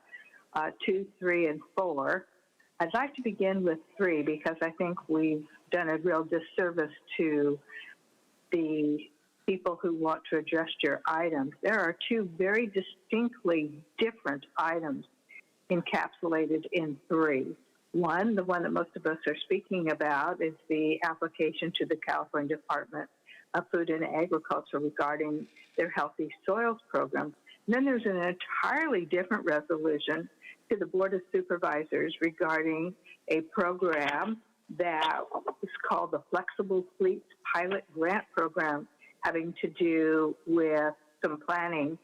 2, 3, and 4. I'd like to begin with 3 because I think we've done a real disservice to the people who want to address your items. There are 2 very distinctly different items encapsulated in 3. One, the one that most of us are speaking about, is the application to the California Department of Food and Agriculture regarding their Healthy Soils program. And then there's an entirely different resolution to the Board of Supervisors regarding a program that is called the Flexible Fleets Pilot Grant Program, having to do with some planning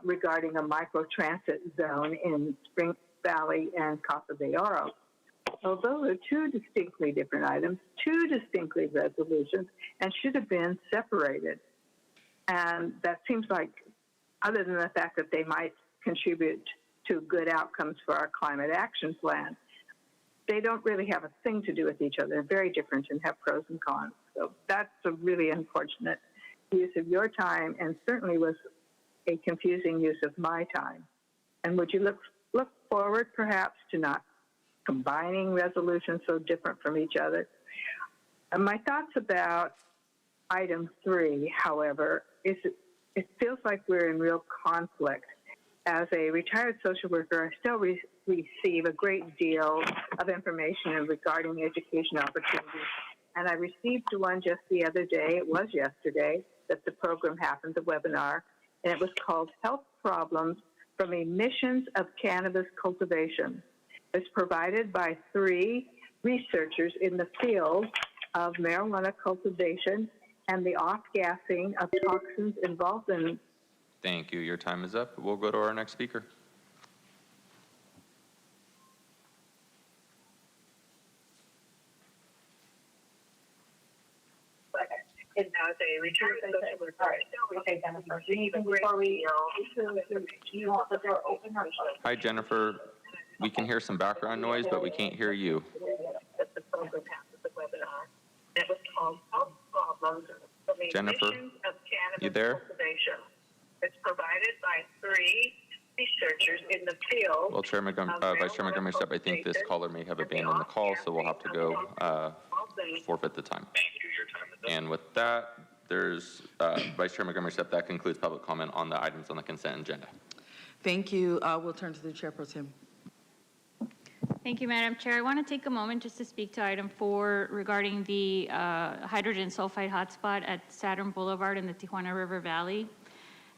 regarding a microtransit zone in Spring Valley and Casa de Oro. So those are 2 distinctly different items, 2 distinctly resolutions, and should have been separated. And that seems like, other than the fact that they might contribute to good outcomes for our climate action plan, they don't really have a thing to do with each other. They're very different and have pros and cons. So that's a really unfortunate use of your time, and certainly was a confusing use of my time. And would you look forward, perhaps, to not combining resolutions so different from each other? And my thoughts about item 3, however, is it feels like we're in real conflict. As a retired social worker, I still receive a great deal of information regarding education opportunities. And I received one just the other day, it was yesterday, that the program happened, the webinar, and it was called Health Problems from Emissions of Cannabis Cultivation. It's provided by 3 researchers in the field of marijuana cultivation and the off-gassing of toxins involved in. Thank you. Your time is up. We'll go to our next speaker. It does a return social requirement. Okay, Jennifer, anything before we, do you want the door open or closed? Hi, Jennifer. We can hear some background noise, but we can't hear you. That the program passes the webinar. That was called Health Problems from the Jennifer, Emissions of Cannabis you there? Cultivation. It's provided by 3 researchers in the field. Well, Vice Chair Montgomery Stepp, I think this caller may have abandoned the call, so we'll have to go forfeit the time. And with that, there's Vice Chair Montgomery Stepp. That concludes public comment on the items on the consent agenda. Thank you. We'll turn to the Chair Pro Tem. Thank you, Madam Chair. I want to take a moment just to speak to item 4 regarding the hydrogen sulfide hotspot at Saturn Boulevard in the Tijuana River Valley.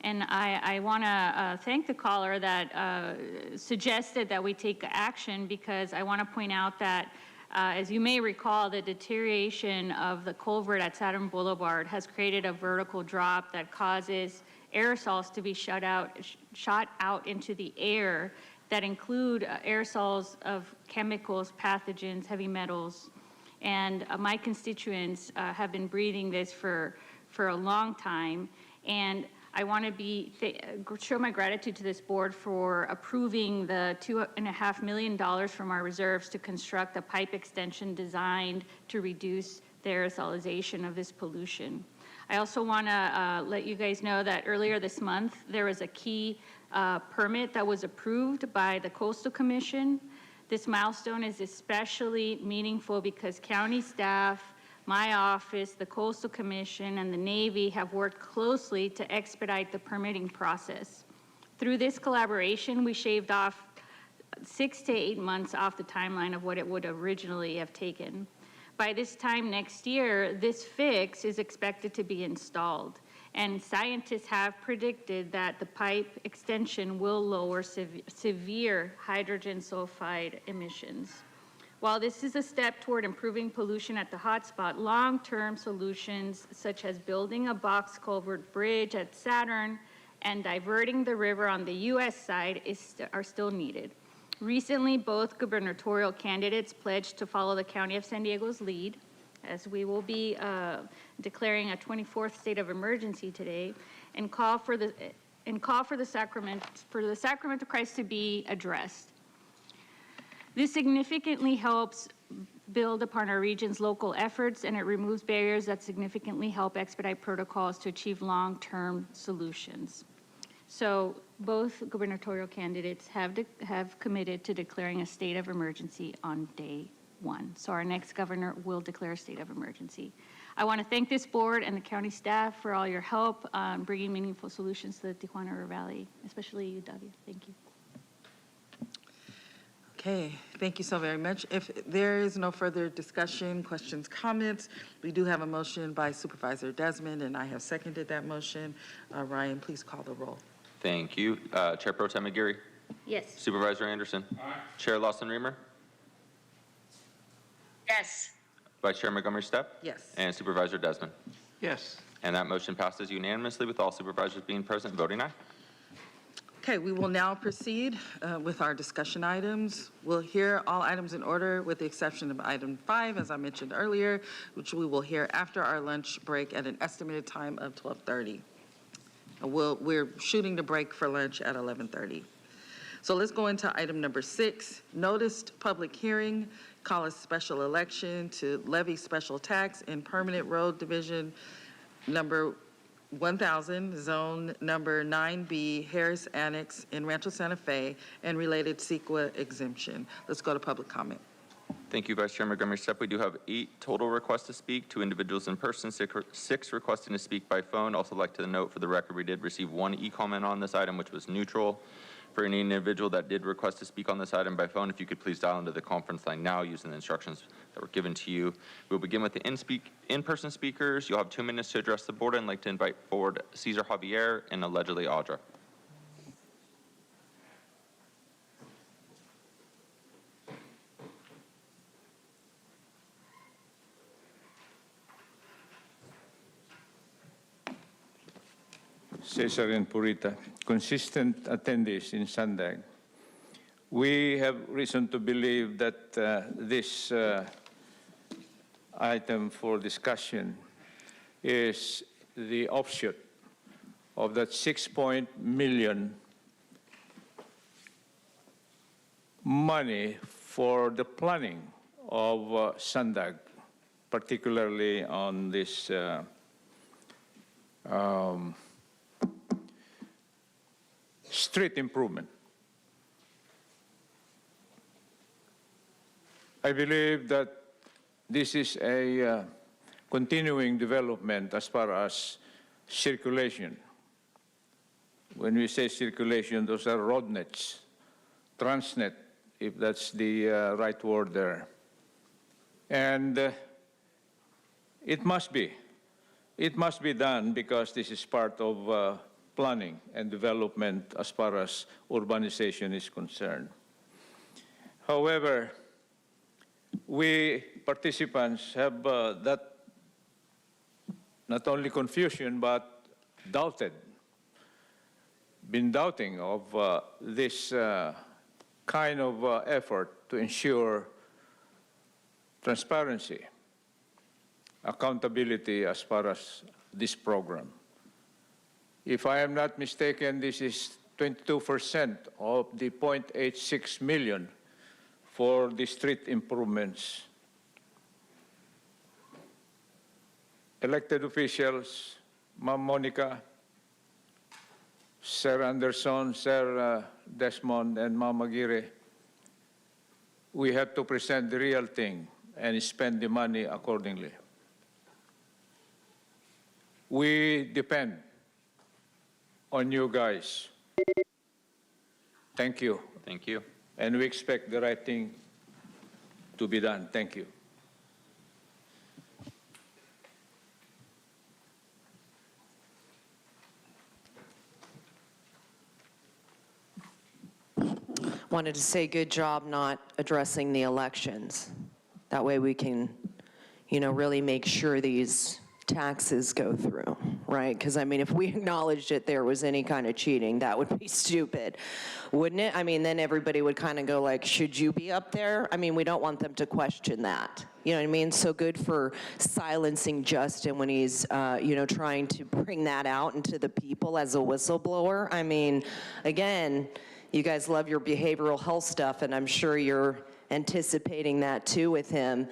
And I want to thank the caller that suggested that we take action, because I want to point out that as you may recall, the deterioration of the culvert at Saturn Boulevard has created a vertical drop that causes aerosols to be shot out into the air that include aerosols of chemicals, pathogens, heavy metals. And my constituents have been breathing this for a long time. And I want to show my gratitude to this board for approving the $2.5 million from our reserves to construct a pipe extension designed to reduce the aerosolization of this pollution. I also want to let you guys know that earlier this month, there was a key permit that was approved by the Coastal Commission. This milestone is especially meaningful because county staff, my office, the Coastal Commission, and the Navy have worked closely to expedite the permitting process. Through this collaboration, we shaved off 6 to 8 months off the timeline of what it would originally have taken. By this time next year, this fix is expected to be installed, and scientists have predicted that the pipe extension will lower severe hydrogen sulfide emissions. While this is a step toward improving pollution at the hotspot, long-term solutions such as building a box culvert bridge at Saturn and diverting the river on the U.S. side are still needed. Recently, both gubernatorial candidates pledged to follow the County of San Diego's lead, as we will be declaring a 24th state of emergency today, and call for the sacrament of Christ to be addressed. This significantly helps build upon our region's local efforts, and it removes barriers that significantly help expedite protocols to achieve long-term solutions. So both gubernatorial candidates have committed to declaring a state of emergency on day 1. So our next governor will declare a state of emergency. I want to thank this board and the county staff for all your help bringing meaningful solutions to the Tijuana River Valley, especially you, W. Thank you. Okay, thank you so very much. If there is no further discussion, questions, comments, we do have a motion by Supervisor Desmond, and I have seconded that motion. Ryan, please call the roll. Thank you. Chair Pro Tem Aguirre? Yes. Supervisor Anderson? Aye. Chair Lawson-Remer? Yes. Vice Chair Montgomery Stepp? Yes. And Supervisor Desmond? Yes. And that motion passes unanimously with all supervisors being present, voting aye. Okay, we will now proceed with our discussion items. We'll hear all items in order with the exception of item 5, as I mentioned earlier, which we will hear after our lunch break at an estimated time of 12:30. We're shooting the break for lunch at 11:30. So let's go into item number 6, noticed public hearing, call a special election to levy special tax in permanent road division number 1000, zone number 9B, Harris Annex in Rancho Santa Fe, and related CEQA exemption. Let's go to public comment. Thank you, Vice Chair Montgomery Stepp. We do have 8 total requests to speak, 2 individuals in person, 6 requesting to speak by phone. Also like to note for the record, we did receive 1 e-comment on this item, which was neutral. For any individual that did request to speak on this item by phone, if you could please dial into the conference line now using the instructions that were given to you. We'll begin with the in-person speakers. You'll have 2 minutes to address the board. I'd like to invite forward Cesar Javier and allegedly Audra. Cesar and Purita, consistent attendees in Sandag. We have reason to believe that this item for discussion is the offshoot of that $6 million money for the planning of Sandag, particularly on this street improvement. I believe that this is a continuing development as far as circulation. When we say circulation, those are road nets, transnet, if that's the right word there. And it must be done because this is part of planning and development as far as urbanization is concerned. However, we participants have that not only confusion but been doubting of this kind of effort to ensure transparency, accountability as far as this program. If I am not mistaken, this is 22% of the 0.86 million for the street improvements. Elected officials, Ma'am Monica, Sir Anderson, Sir Desmond, and Ma'am Aguirre, we have to present the real thing and spend the money accordingly. We depend on you guys. Thank you. Thank you. And we expect the right thing to be done. Thank you. Wanted to say good job not addressing the elections. That way we can, really make sure these taxes go through, right? Because, if we acknowledged that there was any kind of cheating, that would be stupid, wouldn't it? Then everybody would kind of go like, should you be up there? We don't want them to question that. You know what I mean? So good for silencing Justin when he's, trying to bring that out into the people as a whistleblower. Again, you guys love your behavioral health stuff, and I'm sure you're anticipating that too with him.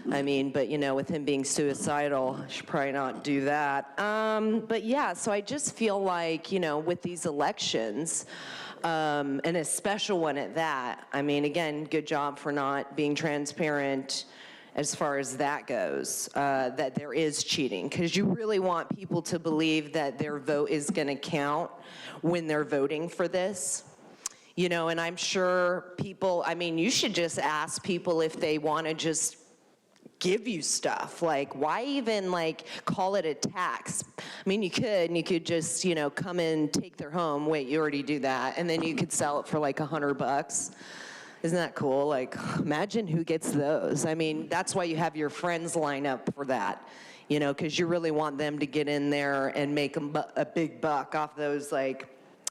But with him being suicidal, I should probably not do that. But yeah, so I just feel like, with these elections, and a special one at that, again, good job for not being transparent as far as that goes, that there is cheating, because you really want people to believe that their vote is going to count when they're voting for this. And I'm sure people, you should just ask people if they want to just give you stuff. Like, why even call it a tax? You could just, come in, take their home. Wait, you already do that. And then you could sell it for $100. Isn't that cool? Imagine who gets those. That's why you have your friends line up for that, because you really want them to get in there and make a big buck off those,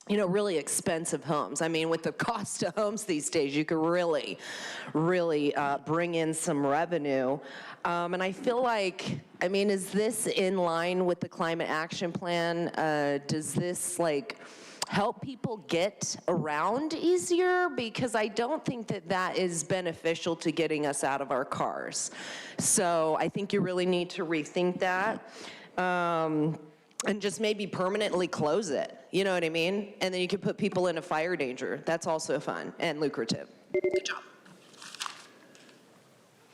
really expensive homes. With the cost of homes these days, you could really bring in some revenue. And I feel like, is this in line with the climate action plan? Does this help people get around easier? Because I don't think that is beneficial to getting us out of our cars. So I think you really need to rethink that. And just maybe permanently close it, you know what I mean? And then you can put people into fire danger. That's also fun and lucrative. Good job.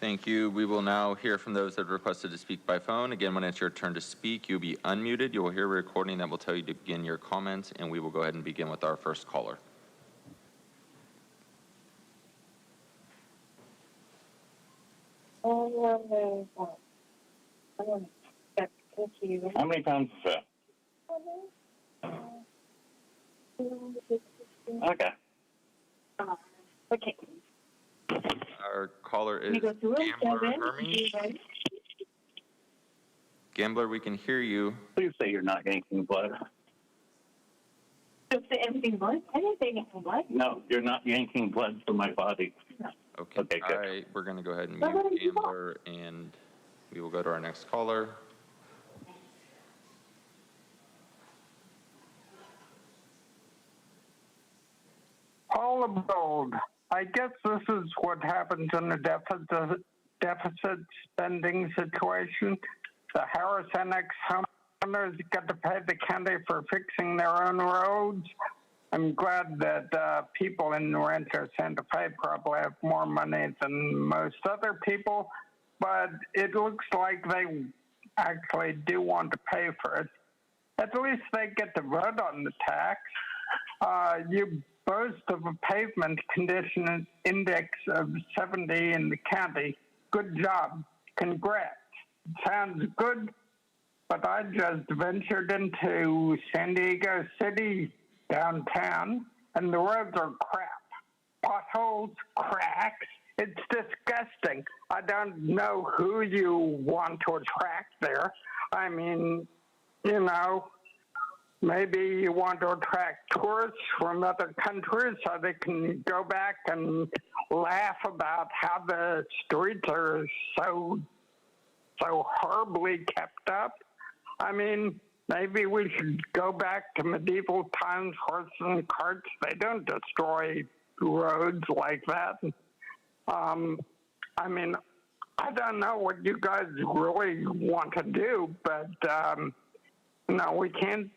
Thank you. We will now hear from those that have requested to speak by phone. Again, when it's your turn to speak, you'll be unmuted. You will hear a recording that will tell you to begin your comments, and we will go ahead and begin with our first caller. How many pounds is that? Okay. Okay. Our caller is Gambler Hermes. Gambler, we can hear you. Please say you're not yanking blood. Just emptying blood? I didn't say anything blood. No, you're not yanking blood from my body. Okay, Okay, good. we're going to go ahead and mute Amber, and we will go to our next caller. All aboard. I guess this is what happens in a deficit spending situation. The Harris Annex homeowners get to pay the county for fixing their own roads. I'm glad that people in New Rancho Santa Fe probably have more money than most other people, but it looks like they actually do want to pay for it. At least they get to vote on the tax. You boast of a pavement condition index of 70 in the county. Good job. Congrats. Sounds good, but I just ventured into San Diego City downtown, and the roads are crap. Potholes, cracks. It's disgusting. I don't know who you want to attract there. I mean, you know, maybe you want to attract tourists from other countries so they can go back and laugh about how the streets are so horribly kept up. I mean, maybe we should go back to medieval times, horses and carts. They don't destroy roads like that. I mean, I don't know what you guys really want to do, but no, we can't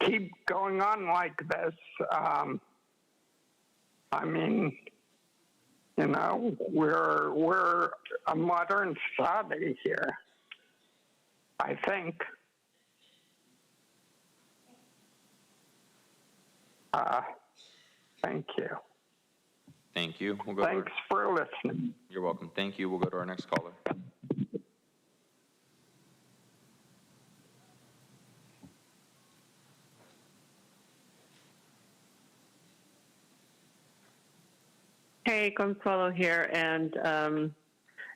keep going on like this. I mean, you know, we're a modern society here, I think. Thank you. Thank you. We'll go Thanks for listening. You're welcome. Thank you. We'll go to our next caller. Hey, Consuelo here, and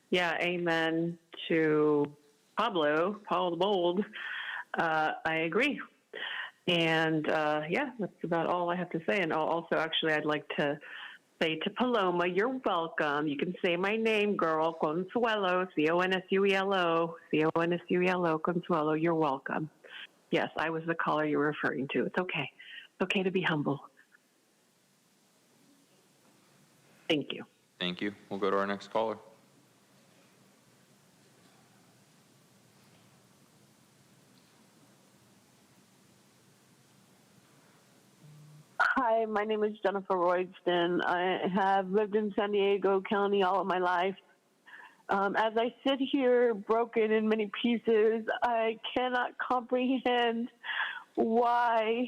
yeah, amen to Paul the Bold. I agree. And yeah, that's about all I have to say. And also, actually, I'd like to say to Paloma, you're welcome. You can say my name, girl, Consuelo, Consuelo, Consuelo, Consuelo. You're welcome. Yes, I was the caller you were referring to. It's okay. It's okay to be humble. Thank you. Thank you. We'll go to our next caller. Hi, my name is Jennifer Royston. I have lived in San Diego County all of my life. As I sit here broken in many pieces, I cannot comprehend why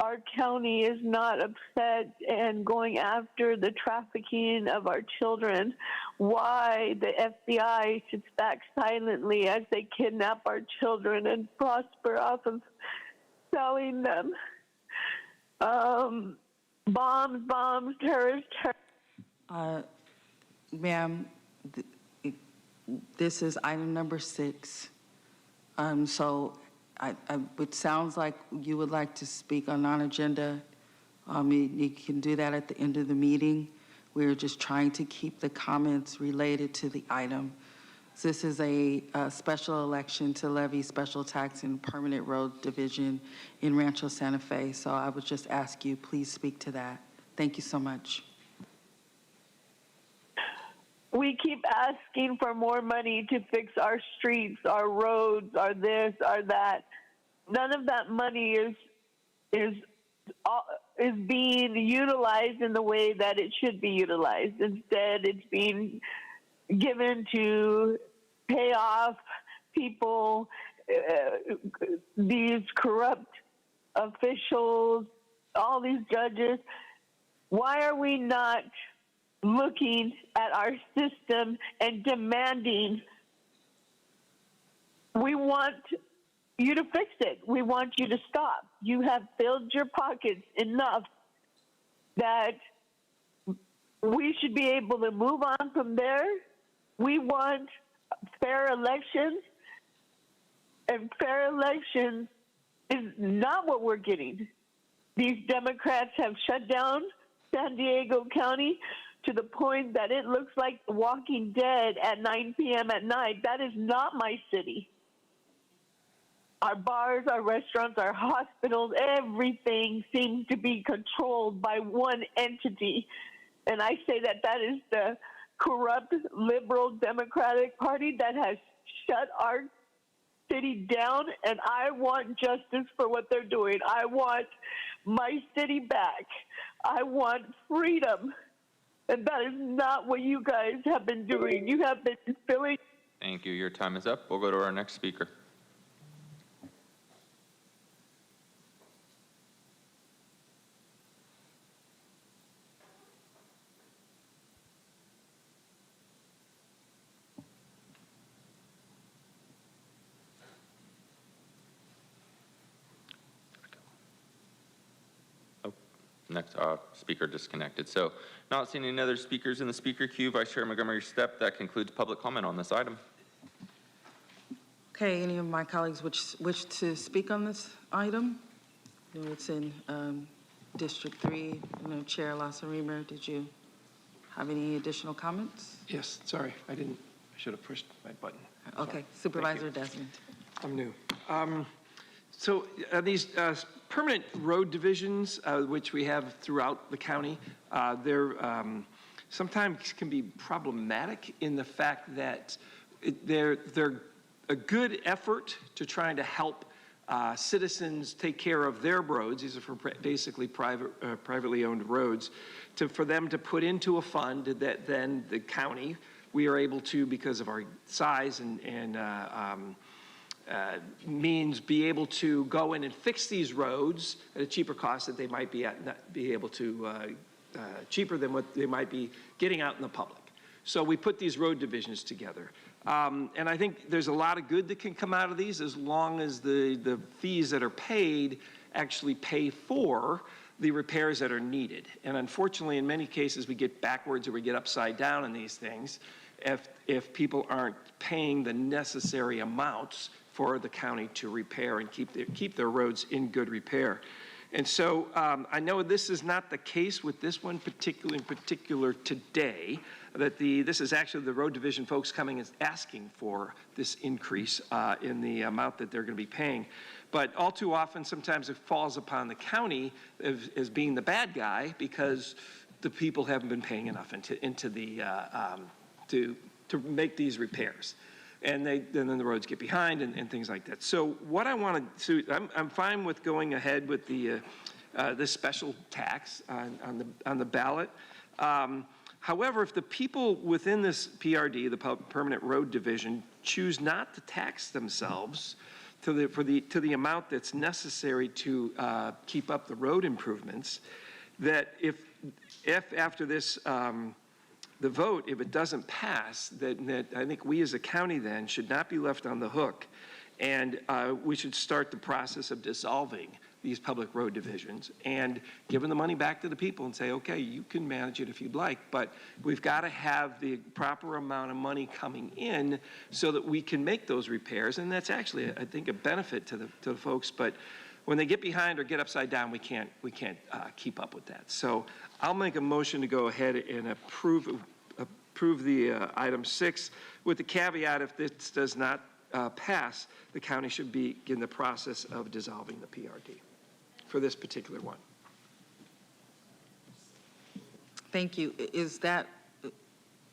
our county is not upset and going after the trafficking of our children, why the FBI sits back silently as they kidnap our children and prosper off of selling them. Bombs, terrorists. Ma'am, this is item number 6. So it sounds like you would like to speak on non-agenda. You can do that at the end of the meeting. We're just trying to keep the comments related to the item. So this is a special election to levy special tax in permanent road division in Rancho Santa Fe. So I would just ask you, please speak to that. Thank you so much. We keep asking for more money to fix our streets, our roads, our this, our that. None of that money is being utilized in the way that it should be utilized. Instead, it's being given to pay off people, these corrupt officials, all these judges. Why are we not looking at our system and demanding, we want you to fix it. We want you to stop. You have filled your pockets enough that we should be able to move on from there. We want fair elections, and fair elections is not what we're getting. These Democrats have shut down San Diego County to the point that it looks like Walking Dead at 9 p.m. at night. That is not my city. Our bars, our restaurants, our hospitals, everything seems to be controlled by one entity. And I say that that is the corrupt liberal Democratic Party that has shut our city down, and I want justice for what they're doing. I want my city back. I want freedom. And that is not what you guys have been doing. You have been filling. Thank you. Your time is up. We'll go to our next speaker. Next speaker disconnected. So not seeing any other speakers in the speaker queue. Vice Chair Montgomery Steppe, that concludes public comment on this item. Okay, any of my colleagues wish to speak on this item? You know, it's in District 3. You know, Chair Lasser-Remer, did you have any additional comments? Yes, sorry, I should have pushed my button. Okay, Supervisor Desmond. I'm new. So these permanent road divisions, which we have throughout the county, they're sometimes can be problematic in the fact that they're a good effort to trying to help citizens take care of their roads. These are for basically privately owned roads, for them to put into a fund that then the county, we are able to, because of our size and means, be able to go in and fix these roads at a cheaper cost that they might be able to, cheaper than what they might be getting out in the public. So we put these road divisions together. And I think there's a lot of good that can come out of these as long as the fees that are paid actually pay for the repairs that are needed. And unfortunately, in many cases, we get backwards or we get upside down in these things if people aren't paying the necessary amounts for the county to repair and keep their roads in good repair. And so I know this is not the case with this one in particular today, that this is actually the road division folks coming and asking for this increase in the amount that they're going to be paying. But all too often, sometimes it falls upon the county as being the bad guy because the people haven't been paying enough into the to make these repairs. And then the roads get behind and things like that. So what I want to do, I'm fine with going ahead with this special tax on the ballot. However, if the people within this PRD, the Permanent Road Division, choose not to tax themselves to the amount that's necessary to keep up the road improvements, that if after this the vote, if it doesn't pass, that I think we as a county then should not be left on the hook, and we should start the process of dissolving these public road divisions and giving the money back to the people and say, okay, you can manage it if you'd like, but we've got to have the proper amount of money coming in so that we can make those repairs. And that's actually, I think, a benefit to the folks. But when they get behind or get upside down, we can't keep up with that. So I'll make a motion to go ahead and approve the item 6 with the caveat, if this does not pass, the county should begin the process of dissolving the PRD for this particular one. Thank you. Is that,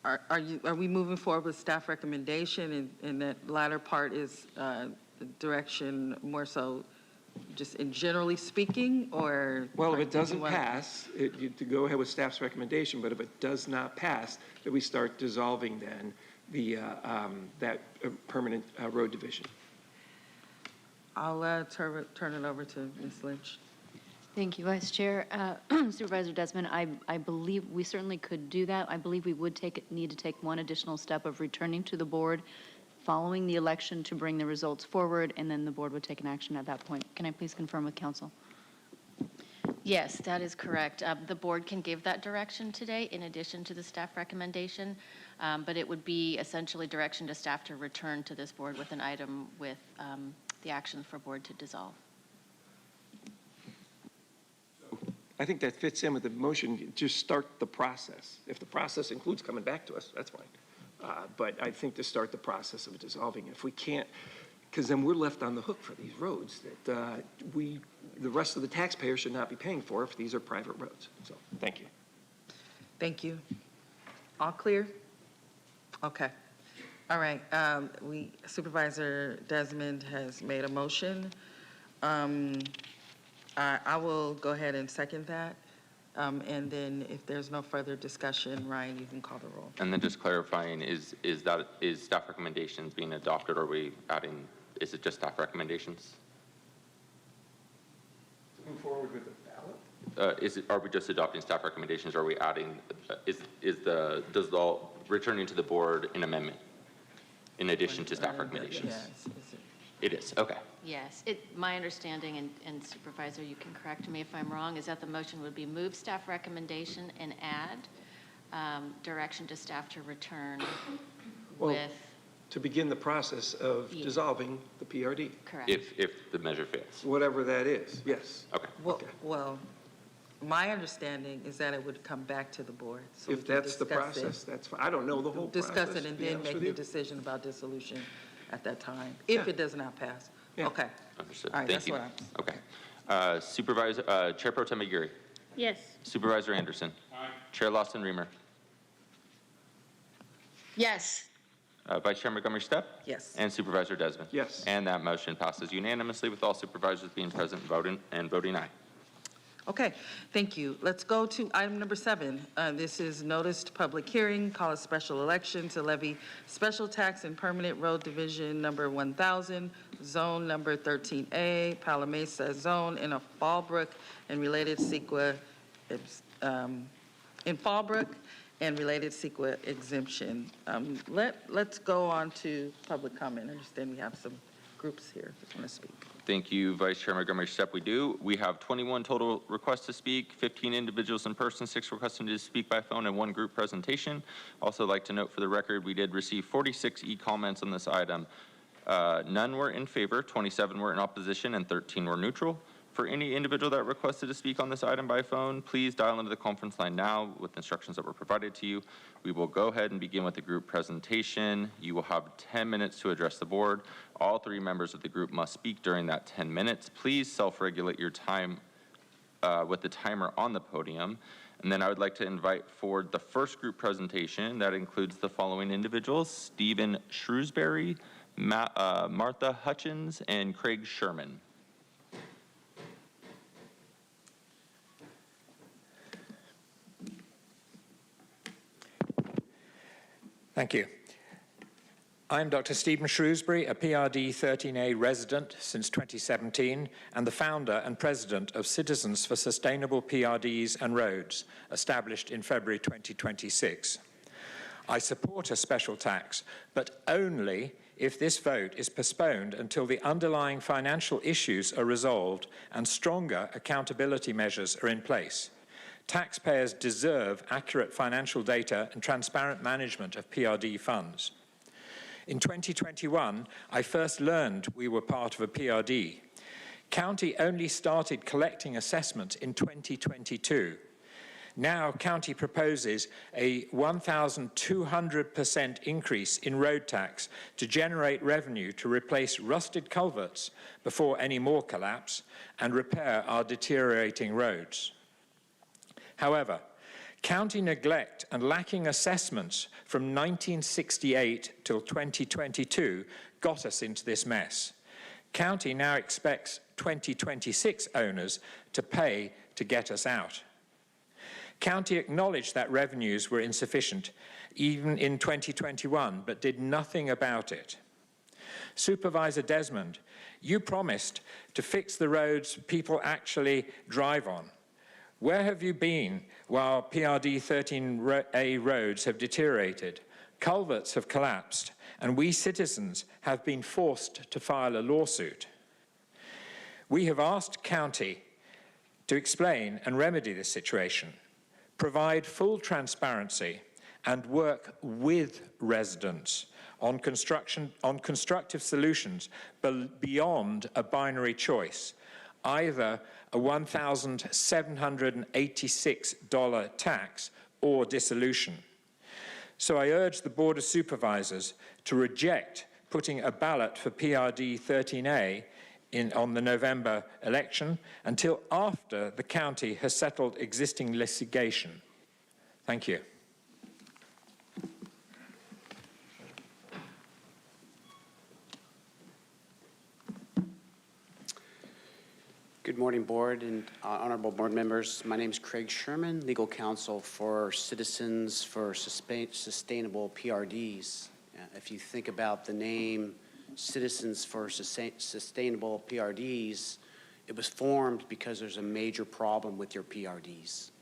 are we moving forward with staff recommendation, and that latter part is the direction more so just in generally speaking, or? Well, if it doesn't pass, you to go ahead with staff's recommendation, but if it does not pass, that we start dissolving then that permanent road division. I'll turn it over to Ms. Lynch. Thank you, Vice Chair. Supervisor Desmond, I believe we certainly could do that. I believe we would need to take one additional step of returning to the board following the election to bring the results forward, and then the board would take an action at that point. Can I please confirm with council? Yes, that is correct. The board can give that direction today in addition to the staff recommendation, but it would be essentially direction to staff to return to this board with an item with the action for board to dissolve. I think that fits in with the motion. Just start the process. If the process includes coming back to us, that's fine. But I think to start the process of dissolving, if we can't, because then we're left on the hook for these roads that the rest of the taxpayers should not be paying for if these are private roads. So, thank you. Thank you. All clear? Okay. All right. Supervisor Desmond has made a motion. I will go ahead and second that. And then if there's no further discussion, Ryan, you can call the roll. And then just clarifying, is staff recommendations being adopted, or are we adding, is it just staff recommendations? To move forward with the ballot? Are we just adopting staff recommendations, or are we adding, does the returning to the board an amendment in addition to staff recommendations? Yes. It is, okay. Yes, my understanding, and Supervisor, you can correct me if I'm wrong, is that the motion would be move staff recommendation and add direction to staff to return with. To begin the process of dissolving the PRD. Correct. If the measure fails. Whatever that is, yes. Okay. Well, my understanding is that it would come back to the board. So If that's the process, that's fine. I don't know the whole process. Discuss it and then make the decision about dissolution at that time, if it does not pass. Yeah. Okay. Understood. All right, Thank that's you. what Okay. Supervisor, Chair Pro Tem Aguirre. Yes. Supervisor Anderson. Aye. Chair Lawson Reamer. Yes. Vice Chair Montgomery Stepp. Yes. And Supervisor Desmond. Yes. And that motion passes unanimously with all supervisors being present and voting aye. Okay, thank you. Let's go to item number 7. This is noticed public hearing, call a special election to levy special tax in permanent road division number 1000, zone number 13A, Palamesa zone in a Fallbrook and related CEQA, in Fallbrook and related CEQA exemption. Let's go on to public comment. I understand we have some groups here that want to speak. Thank you, Vice Chair Montgomery Stepp. We do. We have 21 total requests to speak, 15 individuals in person, 6 requesting to speak by phone, and 1 group presentation. Also like to note for the record, we did receive 46 e-comments on this item. None were in favor, 27 were in opposition, and 13 were neutral. For any individual that requested to speak on this item by phone, please dial into the conference line now with instructions that were provided to you. We will go ahead and begin with the group presentation. You will have 10 minutes to address the board. All 3 members of the group must speak during that 10 minutes. Please self-regulate your time with the timer on the podium. And then I would like to invite forward the first group presentation. That includes the following individuals: Stephen Shrewsbury, Martha Hutchins, and Craig Sherman. Thank you. I'm Dr. Stephen Shrewsbury, a PRD 13A resident since 2017 and the founder and president of Citizens for Sustainable PRDs and Roads, established in February 2026. I support a special tax, but only if this vote is postponed until the underlying financial issues are resolved and stronger accountability measures are in place. Taxpayers deserve accurate financial data and transparent management of PRD funds. In 2021, I first learned we were part of a PRD. County only started collecting assessments in 2022. Now, County proposes a 1,200% increase in road tax to generate revenue to replace rusted culverts before any more collapse and repair our deteriorating roads. However, County neglect and lacking assessments from 1968 till 2022 got us into this mess. County now expects 2026 owners to pay to get us out. County acknowledged that revenues were insufficient even in 2021, but did nothing about it. Supervisor Desmond, you promised to fix the roads people actually drive on. Where have you been while PRD 13A roads have deteriorated, culverts have collapsed, and we citizens have been forced to file a lawsuit? We have asked County to explain and remedy this situation, provide full transparency, and work with residents on constructive solutions beyond a binary choice. either a $1,786 tax or dissolution. So I urge the Board of Supervisors to reject putting a ballot for PRD 13A on the November election until after the county has settled existing litigation. Thank you. Good morning, Board and honorable board members. My name is Craig Sherman, legal counsel for Citizens for Sustainable PRDs. If you think about the name Citizens for Sustainable PRDs, it was formed because there's a major problem with your PRDs.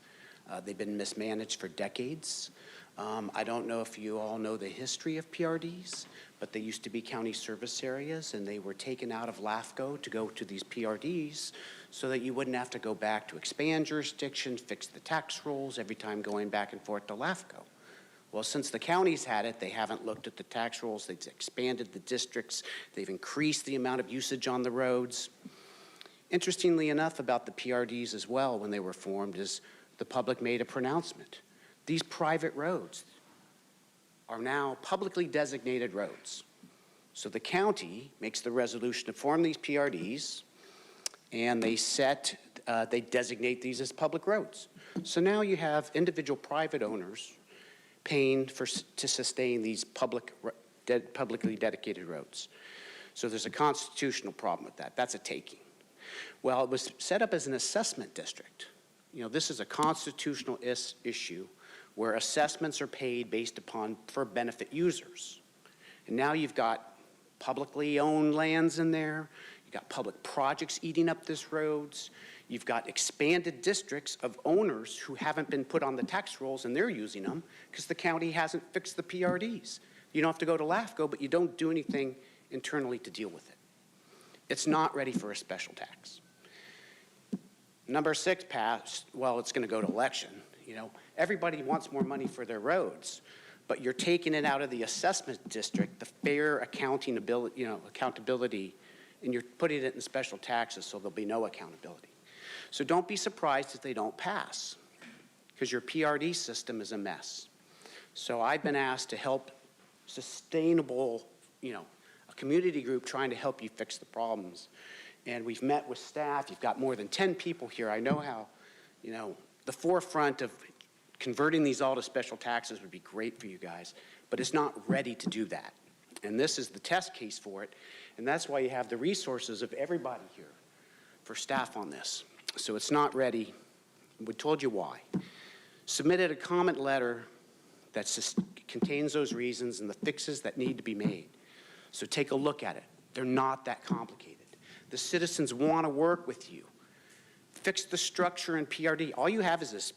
They've been mismanaged for decades. I don't know if you all know the history of PRDs, but they used to be county service areas, and they were taken out of LAFCO to go to these PRDs so that you wouldn't have to go back to expand jurisdiction, fix the tax rolls every time going back and forth to LAFCO. Well, since the counties had it, they haven't looked at the tax rolls. They've expanded the districts. They've increased the amount of usage on the roads. Interestingly enough about the PRDs as well, when they were formed, is the public made a pronouncement. These private roads are now publicly designated roads. So the county makes the resolution to form these PRDs, and they designate these as public roads. So now you have individual private owners paying to sustain these publicly dedicated roads. So there's a constitutional problem with that. That's a taking. Well, it was set up as an assessment district. You know, this is a constitutional issue where assessments are paid based upon for benefit users. And now you've got publicly owned lands in there. You've got public projects eating up these roads. You've got expanded districts of owners who haven't been put on the tax rolls, and they're using them because the county hasn't fixed the PRDs. You don't have to go to LAFCO, but you don't do anything internally to deal with it. It's not ready for a special tax. Number 6 passed, well, it's going to go to election. You know, everybody wants more money for their roads, but you're taking it out of the assessment district, the fair accountability, and you're putting it in special taxes, so there'll be no accountability. So don't be surprised if they don't pass, because your PRD system is a mess. So I've been asked to help Sustainable, a community group trying to help you fix the problems. And we've met with staff. You've got more than 10 people here. I know how, the forefront of converting these all to special taxes would be great for you guys, but it's not ready to do that. And this is the test case for it. And that's why you have the resources of everybody here for staff on this. So it's not ready. We told you why. Submitted a comment letter that contains those reasons and the fixes that need to be made. So take a look at it. They're not that complicated. The citizens want to work with you. Fix the structure in PRD. All you have is this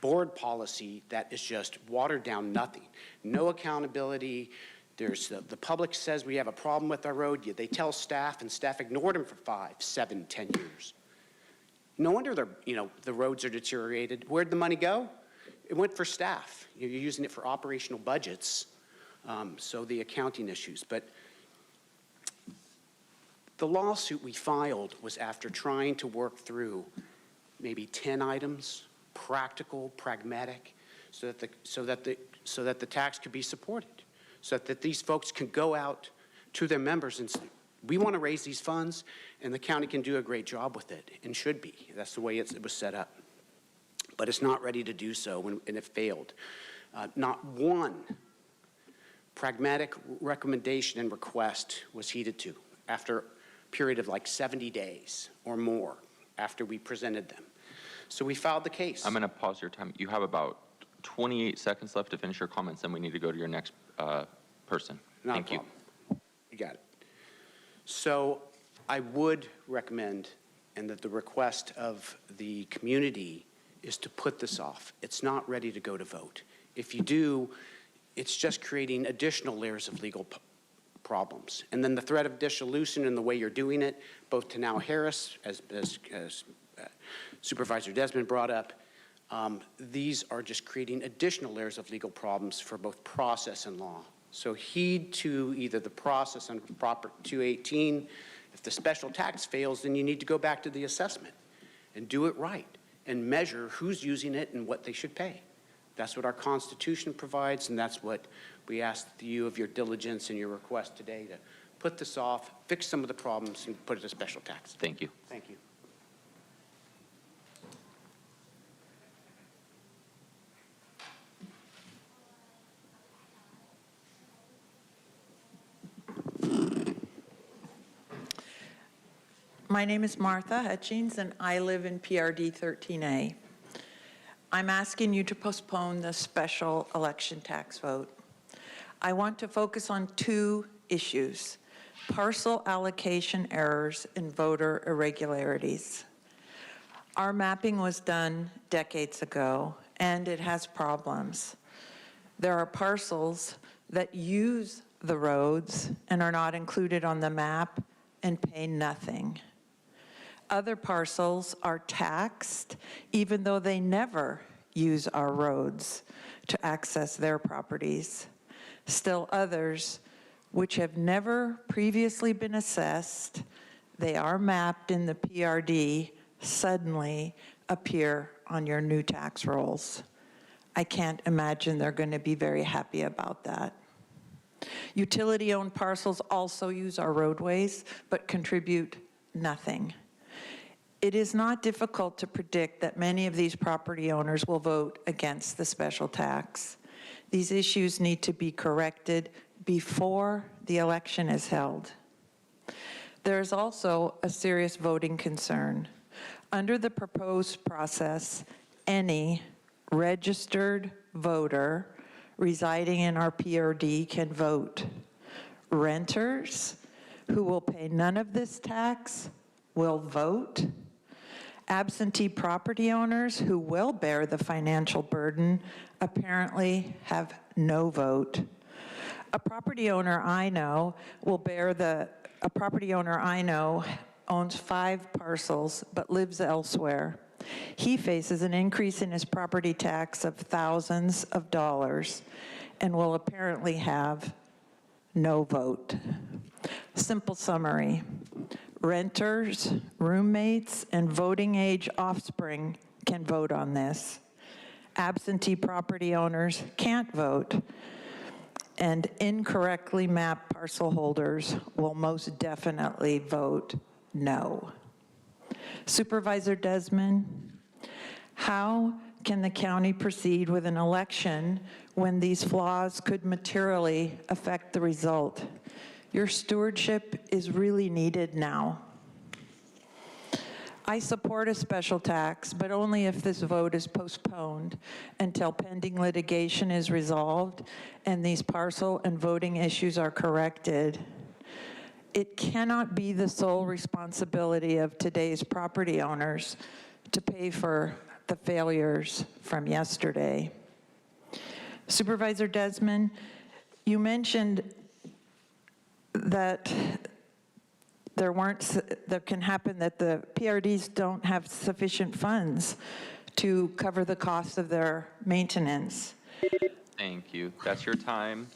board policy that is just watered down nothing. No accountability. There's the public says we have a problem with our road. They tell staff, and staff ignored them for 5, 7, 10 years. No wonder the roads are deteriorated. Where'd the money go? It went for staff. You're using it for operational budgets, so the accounting issues. But the lawsuit we filed was after trying to work through maybe 10 items, practical, pragmatic, so that the tax could be supported, so that these folks can go out to their members and say, we want to raise these funds, and the county can do a great job with it, and should be. That's the way it was set up. But it's not ready to do so, and it failed. Not one pragmatic recommendation and request was heeded to after a period of like 70 days or more after we presented them. So we filed the case. I'm going to pause your time. You have about 28 seconds left to finish your comments, then we need to go to your next person. Thank you. You got it. So I would recommend, and that the request of the community is to put this off. It's not ready to go to vote. If you do, it's just creating additional layers of legal problems. And then the threat of dissolution and the way you're doing it, both to now Harris, as Supervisor Desmond brought up, these are just creating additional layers of legal problems for both process and law. So heed to either the process under Prop 218, If the special tax fails, then you need to go back to the assessment and do it right and measure who's using it and what they should pay. That's what our Constitution provides, and that's what we ask you of your diligence and your request today, to put this off, fix some of the problems, and put it as special tax. Thank you. Thank you. My name is Martha Hutchings, and I live in PRD 13A. I'm asking you to postpone the special election tax vote. I want to focus on two issues: parcel allocation errors and voter irregularities. Our mapping was done decades ago, and it has problems. There are parcels that use the roads and are not included on the map and pay nothing. Other parcels are taxed even though they never use our roads to access their properties. Still others, which have never previously been assessed, they are mapped in the PRD, suddenly appear on your new tax rolls. I can't imagine they're going to be very happy about that. Utility-owned parcels also use our roadways, but contribute nothing. It is not difficult to predict that many of these property owners will vote against the special tax. These issues need to be corrected before the election is held. There is also a serious voting concern. Under the proposed process, any registered voter residing in our PRD can vote. Renters who will pay none of this tax will vote. Absentee property owners who will bear the financial burden apparently have no vote. A property owner I know owns 5 parcels but lives elsewhere. He faces an increase in his property tax of thousands of dollars and will apparently have no vote. Simple summary: renters, roommates, and voting age offspring can vote on this. Absentee property owners can't vote, and incorrectly mapped parcel holders will most definitely vote no. Supervisor Desmond, how can the county proceed with an election when these flaws could materially affect the result? Your stewardship is really needed now. I support a special tax, but only if this vote is postponed until pending litigation is resolved and these parcel and voting issues are corrected. It cannot be the sole responsibility of today's property owners to pay for the failures from yesterday. Supervisor Desmond, you mentioned that there can happen that the PRDs don't have sufficient funds to cover the cost of their maintenance. Thank you. That's your time.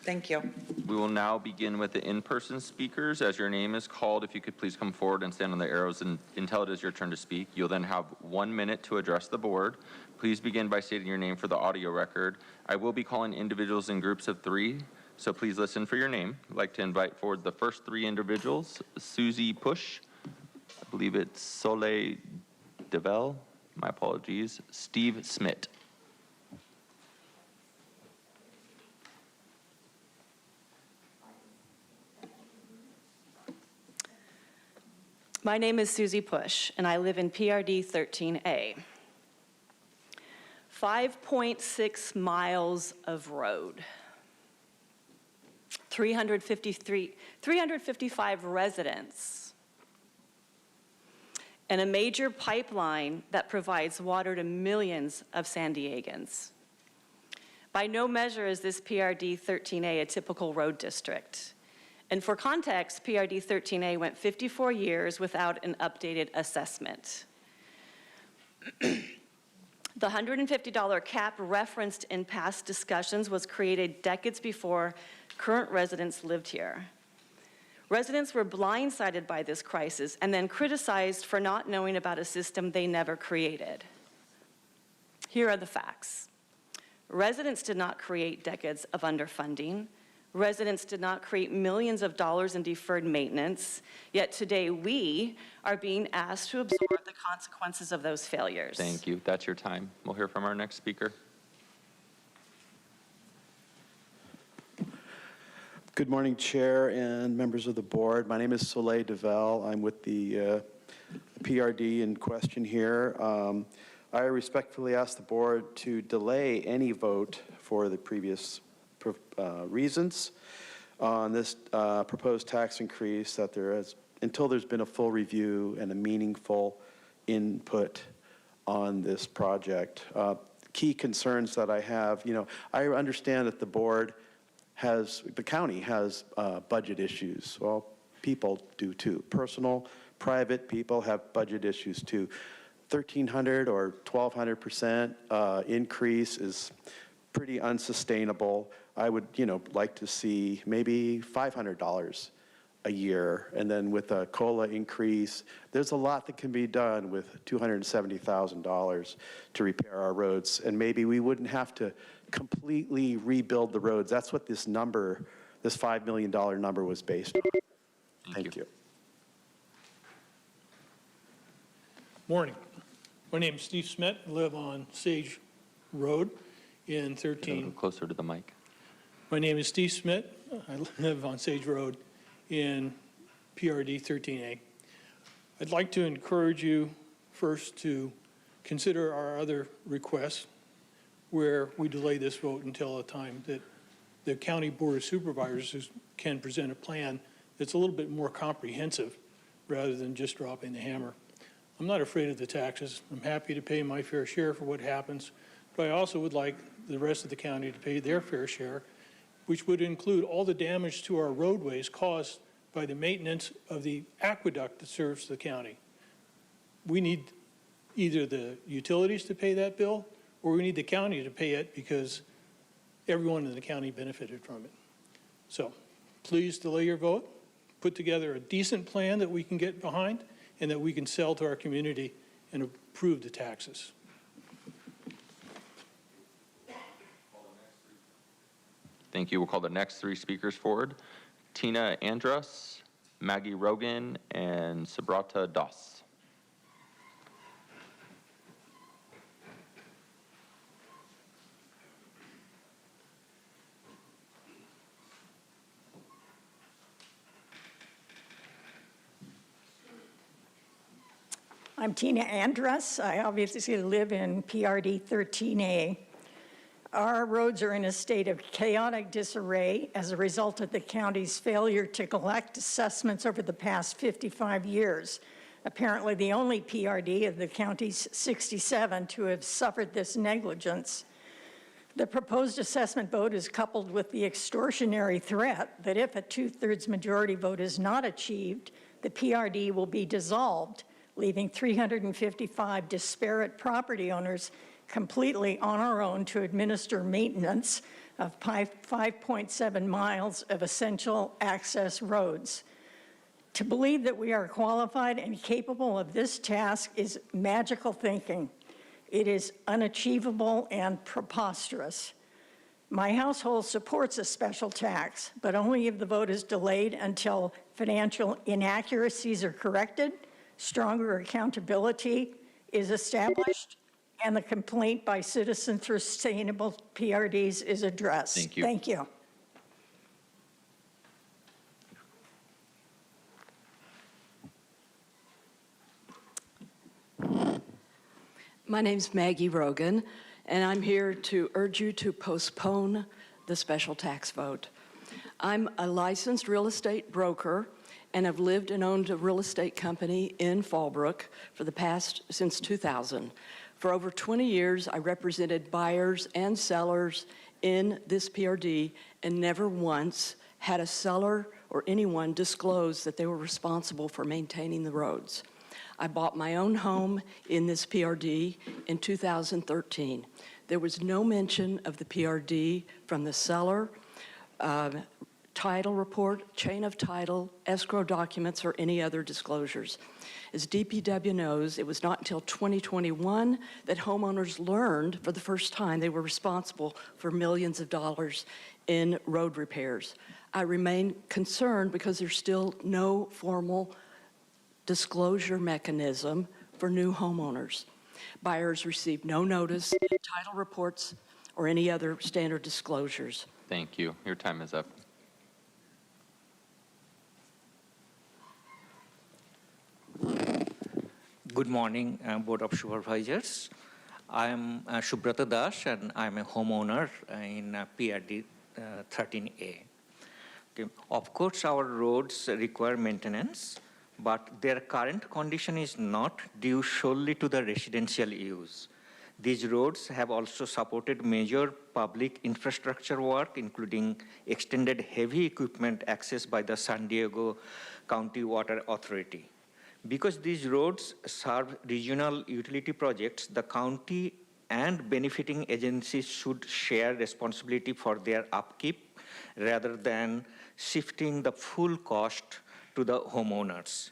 Thank you. We will now begin with the in-person speakers. As your name is called, if you could please come forward and stand on the arrows until it is your turn to speak. You'll then have 1 minute to address the board. Please begin by stating your name for the audio record. I will be calling individuals in groups of 3, so please listen for your name. I'd like to invite forward the first 3 individuals: Susie Push, I believe it's Soleil Devel, my apologies, Steve Smith. My name is Susie Push, and I live in PRD 13A. 5.6 miles of road, 355 residents, and a major pipeline that provides water to millions of San Diegans. By no measure is this PRD 13A a typical road district. And for context, PRD 13A went 54 years without an updated assessment. The $150 cap referenced in past discussions was created decades before current residents lived here. Residents were blindsided by this crisis and then criticized for not knowing about a system they never created. Here are the facts. Residents did not create decades of underfunding. Residents did not create millions of dollars in deferred maintenance, yet today we are being asked to absorb the consequences of those failures. Thank you. That's your time. We'll hear from our next speaker. Good morning, Chair and members of the board. My name is Soleil Devel. I'm with the PRD in question here. I respectfully ask the board to delay any vote for the previous reasons on this proposed tax increase until there's been a full review and a meaningful input on this project. Key concerns that I have, I understand that the county has budget issues. Well, people do too. Personal, private people have budget issues too. 1,300 or 1,200% increase is pretty unsustainable. I would, like to see maybe $500 a year, and then with a COLA increase, there's a lot that can be done with $270,000 to repair our roads, and maybe we wouldn't have to completely rebuild the roads. That's what this number, this $5 million number was based on. Thank you. Morning. My name is Steve Smith. I live on Sage Road in 13. Closer to the mic. My name is Steve Smith. I live on Sage Road in PRD 13A. I'd like to encourage you first to consider our other requests where we delay this vote until a time that the County Board of Supervisors can present a plan that's a little bit more comprehensive rather than just dropping the hammer. I'm not afraid of the taxes. I'm happy to pay my fair share for what happens, but I also would like the rest of the county to pay their fair share, which would include all the damage to our roadways caused by the maintenance of the aqueduct that serves the county. We need either the utilities to pay that bill, or we need the county to pay it because everyone in the county benefited from it. So please delay your vote, put together a decent plan that we can get behind and that we can sell to our community and approve the taxes. Thank you. We'll call the next three speakers forward. Tina Andrus, Maggie Rogan, and Subrata Das. I'm Tina Andrus. I obviously live in PRD 13A. Our roads are in a state of chaotic disarray as a result of the county's failure to collect assessments over the past 55 years. Apparently the only PRD of the county's 67 to have suffered this negligence. The proposed assessment vote is coupled with the extortionary threat that if a 2/3 majority vote is not achieved, the PRD will be dissolved, leaving 355 disparate property owners completely on our own to administer maintenance of 5.7 miles of essential access roads. To believe that we are qualified and capable of this task is magical thinking. It is unachievable and preposterous. My household supports a special tax, but only if the vote is delayed until financial inaccuracies are corrected, stronger accountability is established, and the complaint by citizens through sustainable PRDs is addressed. Thank you. Thank you. My name's Maggie Rogan, and I'm here to urge you to postpone the special tax vote. I'm a licensed real estate broker and have lived and owned a real estate company in Fallbrook since 2000. For over 20 years, I represented buyers and sellers in this PRD and never once had a seller or anyone disclose that they were responsible for maintaining the roads. I bought my own home in this PRD in 2013. There was no mention of the PRD from the seller title report, chain of title, escrow documents, or any other disclosures. As DPW knows, it was not until 2021 that homeowners learned for the first time they were responsible for millions of dollars in road repairs. I remain concerned because there's still no formal disclosure mechanism for new homeowners. Buyers receive no notice, title reports, or any other standard disclosures. Thank you. Your time is up. Good morning, Board of Supervisors. I am Subrata Das, and I'm a homeowner in PRD 13A. Okay. Of course, our roads require maintenance, but their current condition is not due solely to the residential use. These roads have also supported major public infrastructure work, including extended heavy equipment access by the San Diego County Water Authority. Because these roads serve regional utility projects, the county and benefiting agencies should share responsibility for their upkeep rather than shifting the full cost to the homeowners.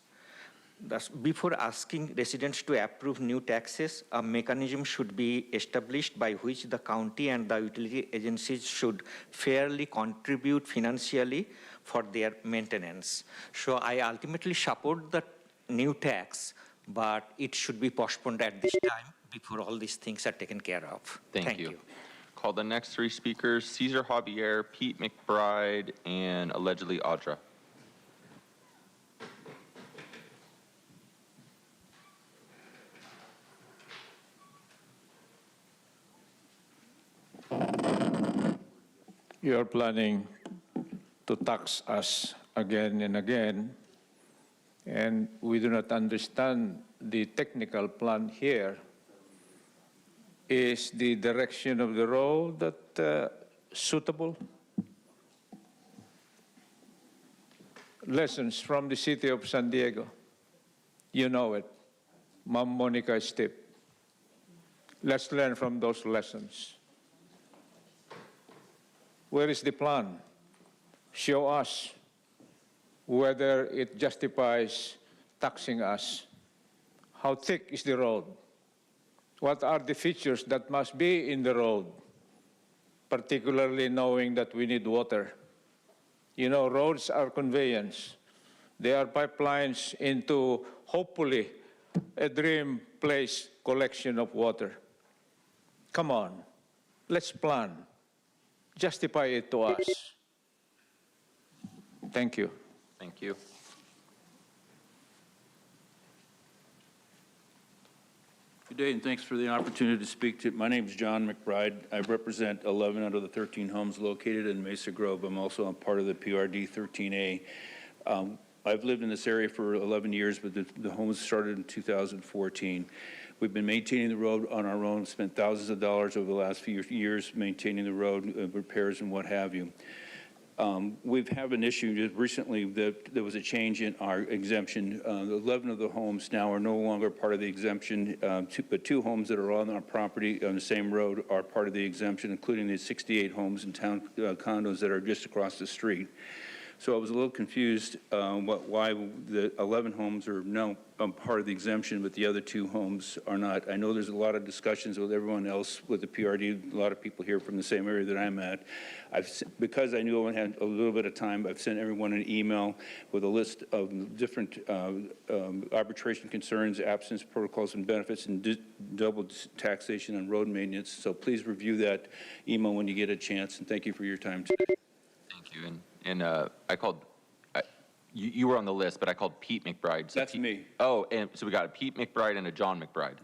Thus, before asking residents to approve new taxes, a mechanism should be established by which the county and the utility agencies should fairly contribute financially for their maintenance. So I ultimately support the new tax, but it should be postponed at this time before all these things are taken care of. Thank you. Call the next three speakers, Cesar Javier, Pete McBride, and allegedly Audra. You are planning to tax us again and again, and we do not understand the technical plan here. Is the direction of the road that suitable? Lessons from the city of San Diego. You know it. Ma'am Monica Stipp. Let's learn from those lessons. Where is the plan? Show us whether it justifies taxing us. How thick is the road? What are the features that must be in the road, particularly knowing that we need water? You know, roads are conveyance. They are pipelines into, hopefully, a dream place collection of water. Come on, let's plan. Justify it to us. Thank you. Thank you. Good day, and thanks for the opportunity to speak to. My name is John McBride. I represent 11 out of the 13 homes located in Mesa Grove. I'm also a part of the PRD 13A. I've lived in this area for 11 years, but the homes started in 2014. We've been maintaining the road on our own, spent thousands of dollars over the last few years maintaining the road, repairs and what have you. We've had an issue just recently that there was a change in our exemption. 11 of the homes now are no longer part of the exemption, but 2 homes that are on our property on the same road are part of the exemption, including the 68 homes in town condos that are just across the street. So I was a little confused why the 11 homes are now part of the exemption, but the other 2 homes are not. I know there's a lot of discussions with everyone else with the PRD, a lot of people here from the same area that I'm at. Because I knew I had a little bit of time, I've sent everyone an email with a list of different arbitration concerns, absence protocols and benefits, and double taxation on road maintenance. So please review that email when you get a chance, and thank you for your time today. Thank you. And I called, you were on the list, but I called Pete McBride. So That's me. Oh, and so we got a Pete McBride and a John McBride.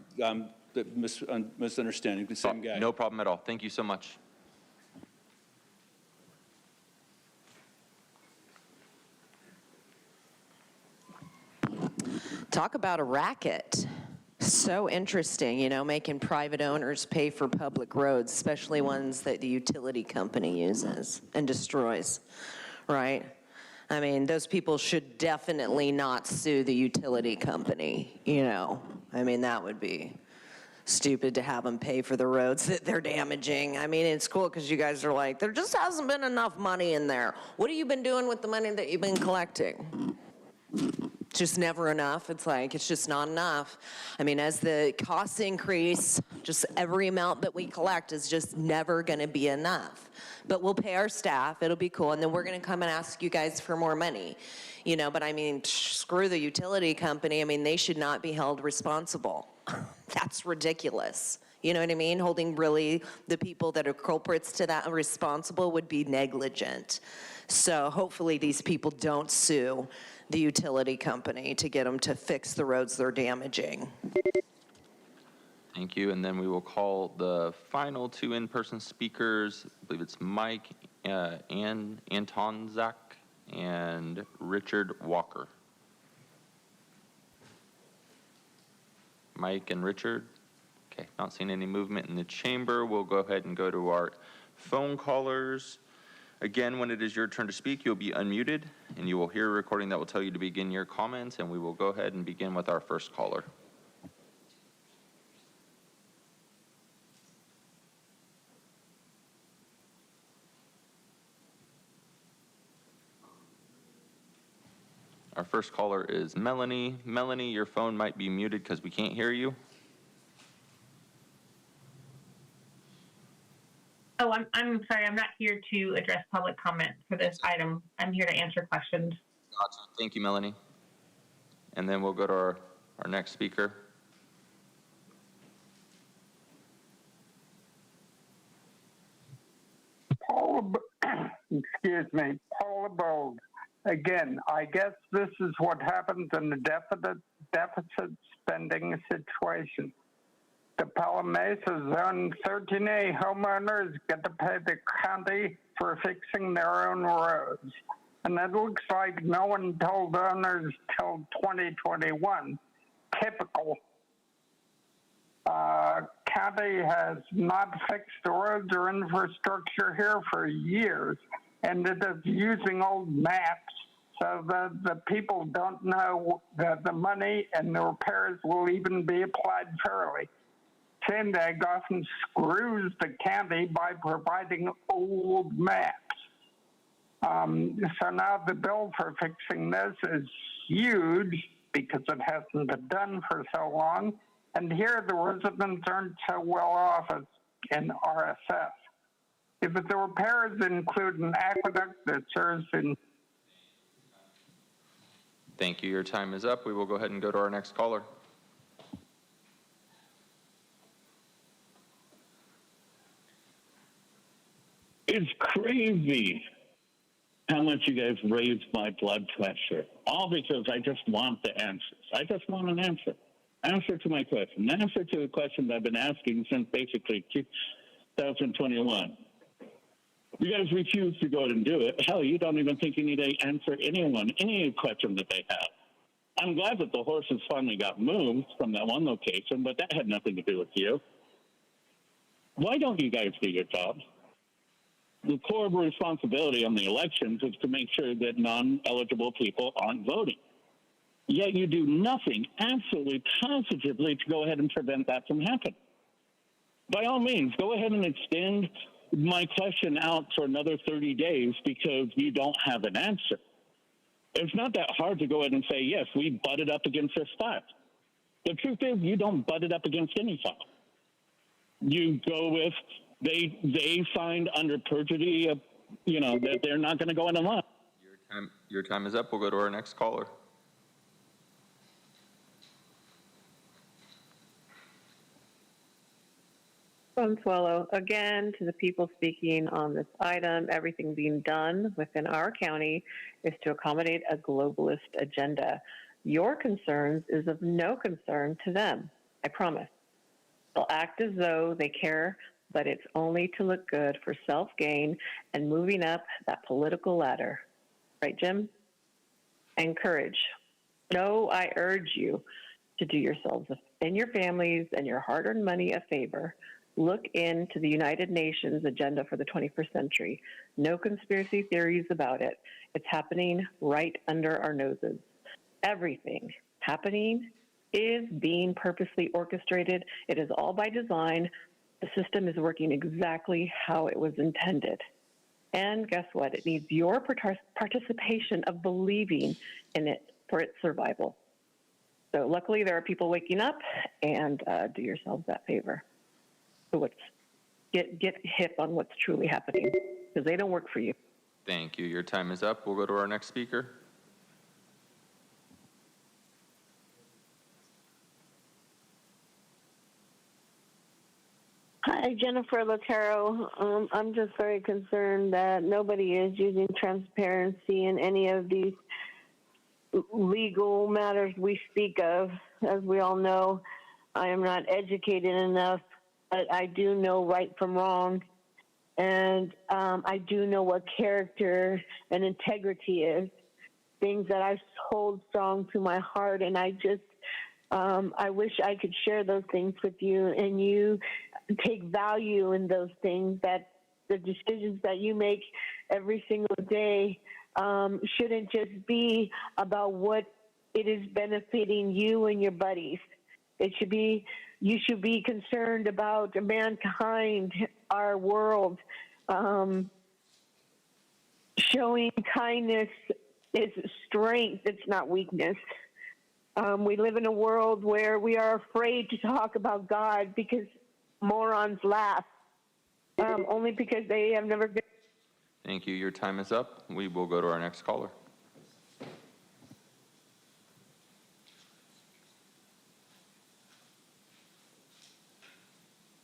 Misunderstanding, the same guy. No problem at all. Thank you so much. Talk about a racket. So interesting, you know, making private owners pay for public roads, especially ones that the utility company uses and destroys, right? I mean, those people should definitely not sue the utility company, you know. I mean, that would be stupid to have them pay for the roads that they're damaging. I mean, it's cool because you guys are like, there just hasn't been enough money in there. What have you been doing with the money that you've been collecting? Just never enough. It's like, it's just not enough. I mean, as the costs increase, just every amount that we collect is just never going to be enough. But we'll pay our staff, it'll be cool, and then we're going to come and ask you guys for more money. You know, but I mean, screw the utility company. I mean, they should not be held responsible. That's ridiculous. You know what I mean? Holding really the people that are culprits to that responsible would be negligent. So hopefully these people don't sue the utility company to get them to fix the roads they're damaging. Thank you. And then we will call the final two in-person speakers. I believe it's Mike Antonzak and Richard Walker. Mike and Richard. Okay, not seeing any movement in the chamber. We'll go ahead and go to our phone callers. Again, when it is your turn to speak, you'll be unmuted, and you will hear a recording that will tell you to begin your comments, and we will go ahead and begin with our first caller. Our first caller is Melanie. Melanie, your phone might be muted because we can't hear you. Oh, I'm sorry. I'm not here to address public comment for this item. I'm here to answer questions. Gotcha. Thank you, Melanie. And then we'll go to our next speaker. Excuse me, Paula Bold. Again, I guess this is what happens in the deficit spending situation. The Palamesa Zone 13A homeowners get to pay the county for fixing their own roads. And it looks like no one told owners till 2021. Typical. County has not fixed the roads or infrastructure here for years, and it is using old maps so that the people don't know that the money and the repairs will even be applied fairly. Sandag often screws the county by providing old maps. So now the bill for fixing this is huge because it hasn't been done for so long. And here the residents aren't so well off as in RSF. If the repairs include an aqueduct that serves in... Thank you. Your time is up. We will go ahead and go to our next caller. It's crazy how much you guys raised my blood pressure. All because I just want the answers. I just want an answer. Answer to my question. An answer to the question that I've been asking since basically 2021. You guys refuse to go ahead and do it. Hell, you don't even think you need to answer any question that they have. I'm glad that the horses finally got moved from that one location, but that had nothing to do with you. Why don't you guys do your job? The core of responsibility on the elections is to make sure that non-eligible people aren't voting. Yet you do nothing absolutely positively to go ahead and prevent that from happening. By all means, go ahead and extend my question out for another 30 days because you don't have an answer. It's not that hard to go ahead and say, yes, we butted up against this file. The truth is you don't butt it up against any file. You go with, they signed under perjury, that they're not going to go in a line. Your time is up. We'll go to our next caller. Consuelo, again, to the people speaking on this item, everything being done within our county is to accommodate a globalist agenda. Your concerns is of no concern to them, I promise. They'll act as though they care, but it's only to look good for self-gain and moving up that political ladder. Right, Jim? Encourage. No, I urge you to do yourselves and your families and your hard-earned money a favor. Look into the United Nations agenda for the 21st century. No conspiracy theories about it. It's happening right under our noses. Everything happening is being purposely orchestrated. It is all by design. The system is working exactly how it was intended. And guess what? It needs your participation of believing in it for its survival. So luckily there are people waking up, and do yourselves that favor. So get hip on what's truly happening, because they don't work for you. Thank you. Your time is up. We'll go to our next speaker. Hi, Jennifer Lotero. I'm just very concerned that nobody is using transparency in any of these legal matters we speak of. As we all know, I am not educated enough, but I do know right from wrong. And I do know what character and integrity is, things that I hold strong to my heart. And I just, I wish I could share those things with you, and you take value in those things, that the decisions that you make every single day shouldn't just be about what it is benefiting you and your buddies. It should be, you should be concerned about mankind, our world. Showing kindness is strength, it's not weakness. We live in a world where we are afraid to talk about God because morons laugh, only because they have never been. Thank you. Your time is up. We will go to our next caller.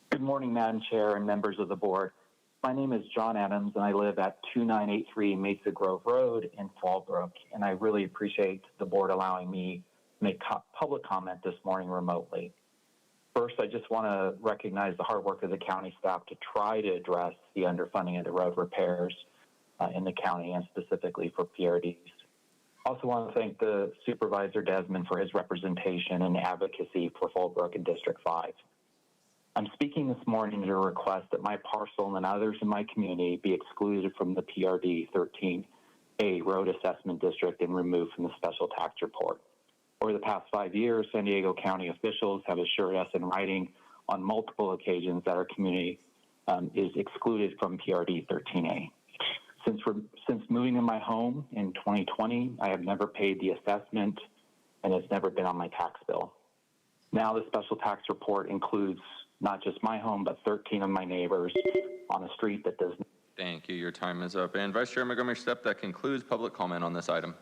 Good morning, Madam Chair and members of the board. My name is John Adams, and I live at 2983 Mesa Grove Road in Fallbrook, and I really appreciate the board allowing me to make public comment this morning remotely. First, I just want to recognize the hard work of the county staff to try to address the underfunding of the road repairs in the county, and specifically for PRDs. Also want to thank the Supervisor Desmond for his representation and advocacy for Fallbrook and District 5. I'm speaking this morning to request that my parcel and others in my community be excluded from the PRD 13A Road Assessment District and removed from the special tax report. Over the past 5 years, San Diego County officials have assured us in writing on multiple occasions that our community is excluded from PRD 13A. Since moving in my home in 2020, I have never paid the assessment, and it's never been on my tax bill. Now the special tax report includes not just my home, but 13 of my neighbors on a street that does not. Thank you. Your time is up. And Vice Chair Montgomery Stepp, that concludes public comment on this item.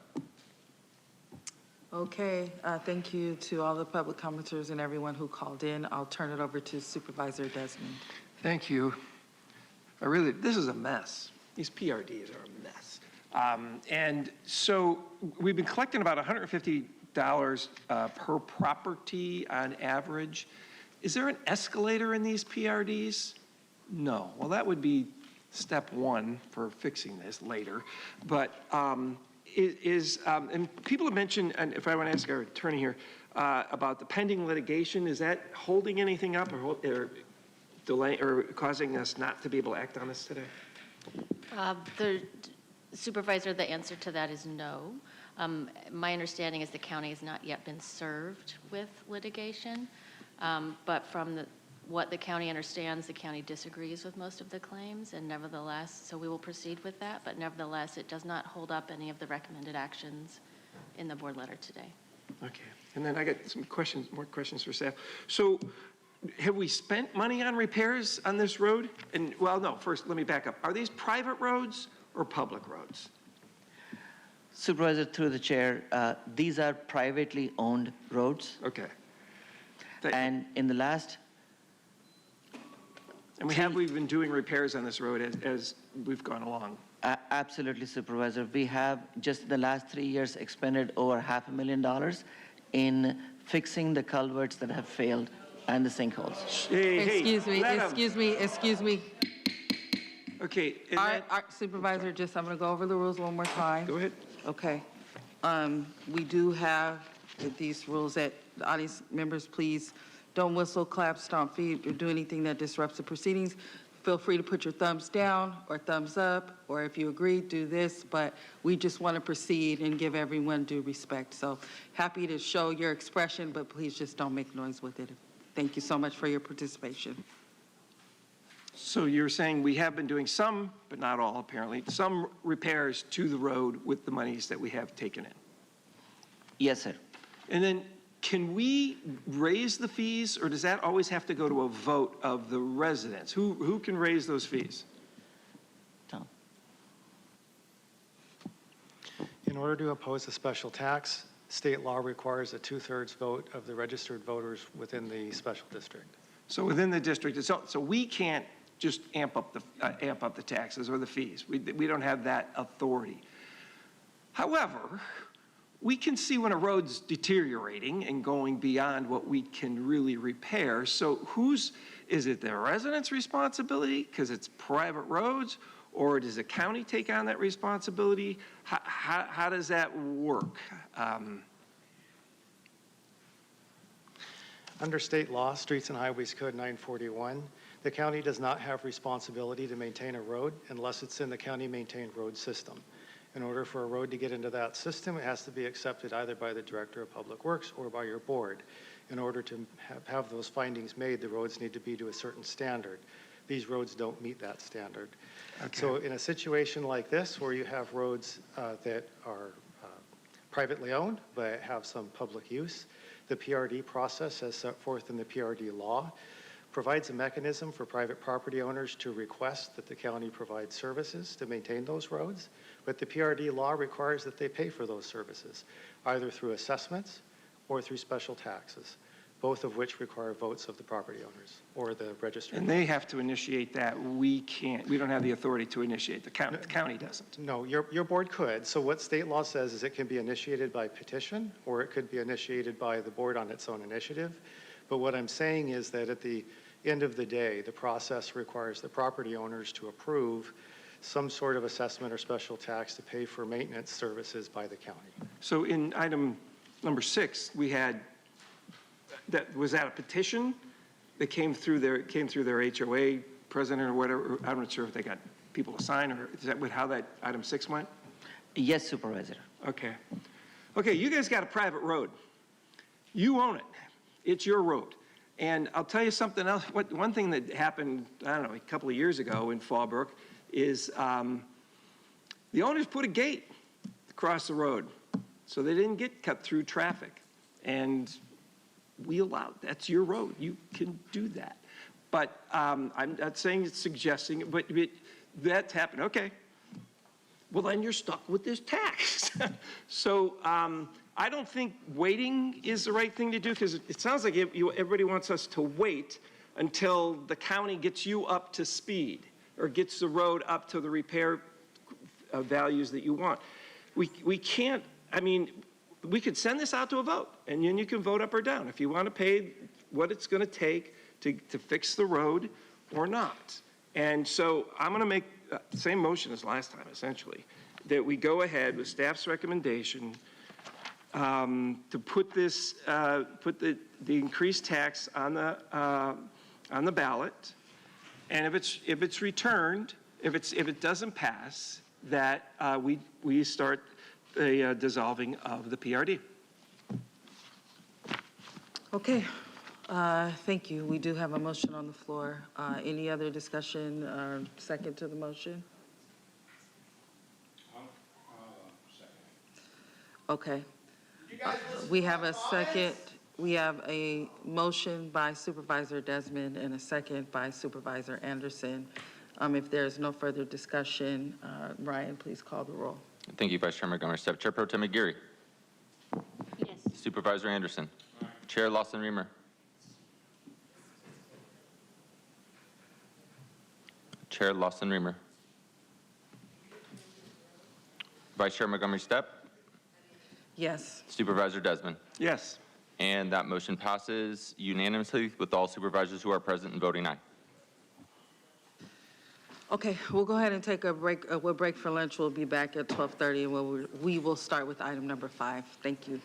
Okay, thank you to all the public commenters and everyone who called in. I'll turn it over to Supervisor Desmond. Thank you. This is a mess. These PRDs are a mess. And so we've been collecting about $150 per property on average. Is there an escalator in these PRDs? No. Well, that would be step one for fixing this later. But and people have mentioned, and if I want to ask our attorney here, about the pending litigation, is that holding anything up or delaying or causing us not to be able to act on this today? The Supervisor, the answer to that is no. My understanding is the county has not yet been served with litigation, but from what the county understands, the county disagrees with most of the claims, and nevertheless, so we will proceed with that, but nevertheless, it does not hold up any of the recommended actions in the board letter today. Okay, and then I got some questions, more questions for staff. So have we spent money on repairs on this road? And well, no, first let me back up. Are these private roads or public roads? Supervisor, through the chair, these are privately owned roads. Okay. And in the last... And we've been doing repairs on this road as we've gone along. Absolutely, Supervisor. We have just in the last 3 years expended over $500,000 in fixing the culverts that have failed and the sinkholes. Excuse me. Okay. Supervisor, I'm going to go over the rules one more time. Go ahead. Okay. We do have these rules that the audience members, please don't whistle, clap, stomp feet, or do anything that disrupts the proceedings. feel free to put your thumbs down or thumbs up, or if you agree, do this, but we just want to proceed and give everyone due respect. So happy to show your expression, but please just don't make noise with it. Thank you so much for your participation. So you're saying we have been doing some, but not all apparently, some repairs to the road with the monies that we have taken in? Yes, sir. And then can we raise the fees, or does that always have to go to a vote of the residents? Who can raise those fees? Tom. In order to oppose a special tax, state law requires a 2/3 vote of the registered voters within the special district. So within the district, so we can't just amp up the taxes or the fees. We don't have that authority. However, we can see when a road's deteriorating and going beyond what we can really repair. So is it the residents' responsibility because it's private roads, or does the county take on that responsibility? How does that work? Under state law, Streets and Highways Code 941, the county does not have responsibility to maintain a road unless it's in the county-maintained road system. In order for a road to get into that system, it has to be accepted either by the Director of Public Works or by your board. In order to have those findings made, the roads need to be to a certain standard. These roads don't meet that standard. Okay. So in a situation like this, where you have roads that are privately owned but have some public use, the PRD process, as set forth in the PRD law, provides a mechanism for private property owners to request that the county provide services to maintain those roads, but the PRD law requires that they pay for those services, either through assessments or through special taxes, both of which require votes of the property owners or the registered. And they have to initiate that. We don't have the authority to initiate. The county doesn't. No, your board could. So what state law says is it can be initiated by petition, or it could be initiated by the board on its own initiative. But what I'm saying is that at the end of the day, the process requires the property owners to approve some sort of assessment or special tax to pay for maintenance services by the county. So in item number 6, we had, was that a petition that came through their HOA president or whatever? I'm not sure if they got people to sign, or is that how that item 6 went? Yes, Supervisor. Okay. Okay, you guys got a private road. You own it. It's your road. And I'll tell you something else. One thing that happened, I don't know, a couple of years ago in Fallbrook is the owners put a gate across the road so they didn't get cut through traffic. And we allowed, that's your road. You can do that. But I'm not saying it's suggesting, but that's happened. Okay. Well, then you're stuck with this tax. So I don't think waiting is the right thing to do, because it sounds like everybody wants us to wait until the county gets you up to speed or gets the road up to the repair values that you want. We can't, I mean, we could send this out to a vote, and then you can vote up or down if you want to pay what it's going to take to fix the road or not. And so I'm going to make the same motion as last time, essentially, that we go ahead with staff's recommendation to put this, put the increased tax on the ballot, and if it's returned, if it doesn't pass, that we start the dissolving of the PRD. Okay, thank you. We do have a motion on the floor. Any other discussion or second to the motion? Okay. We have a second. We have a motion by Supervisor Desmond and a second by Supervisor Anderson. If there's no further discussion, Ryan, please call the roll. Thank you, Vice Chair Montgomery Stepp. Chair Pro Tem McGeary. Yes. Supervisor Anderson. Chair Lawson Reamer. Chair Lawson Reamer. Vice Chair Montgomery Stepp. Yes. Supervisor Desmond. Yes. And that motion passes unanimously with all supervisors who are present and voting aye. Okay, we'll go ahead and take a break. We'll break for lunch. We'll be back at 12:30, and we will start with item number 5. Thank you.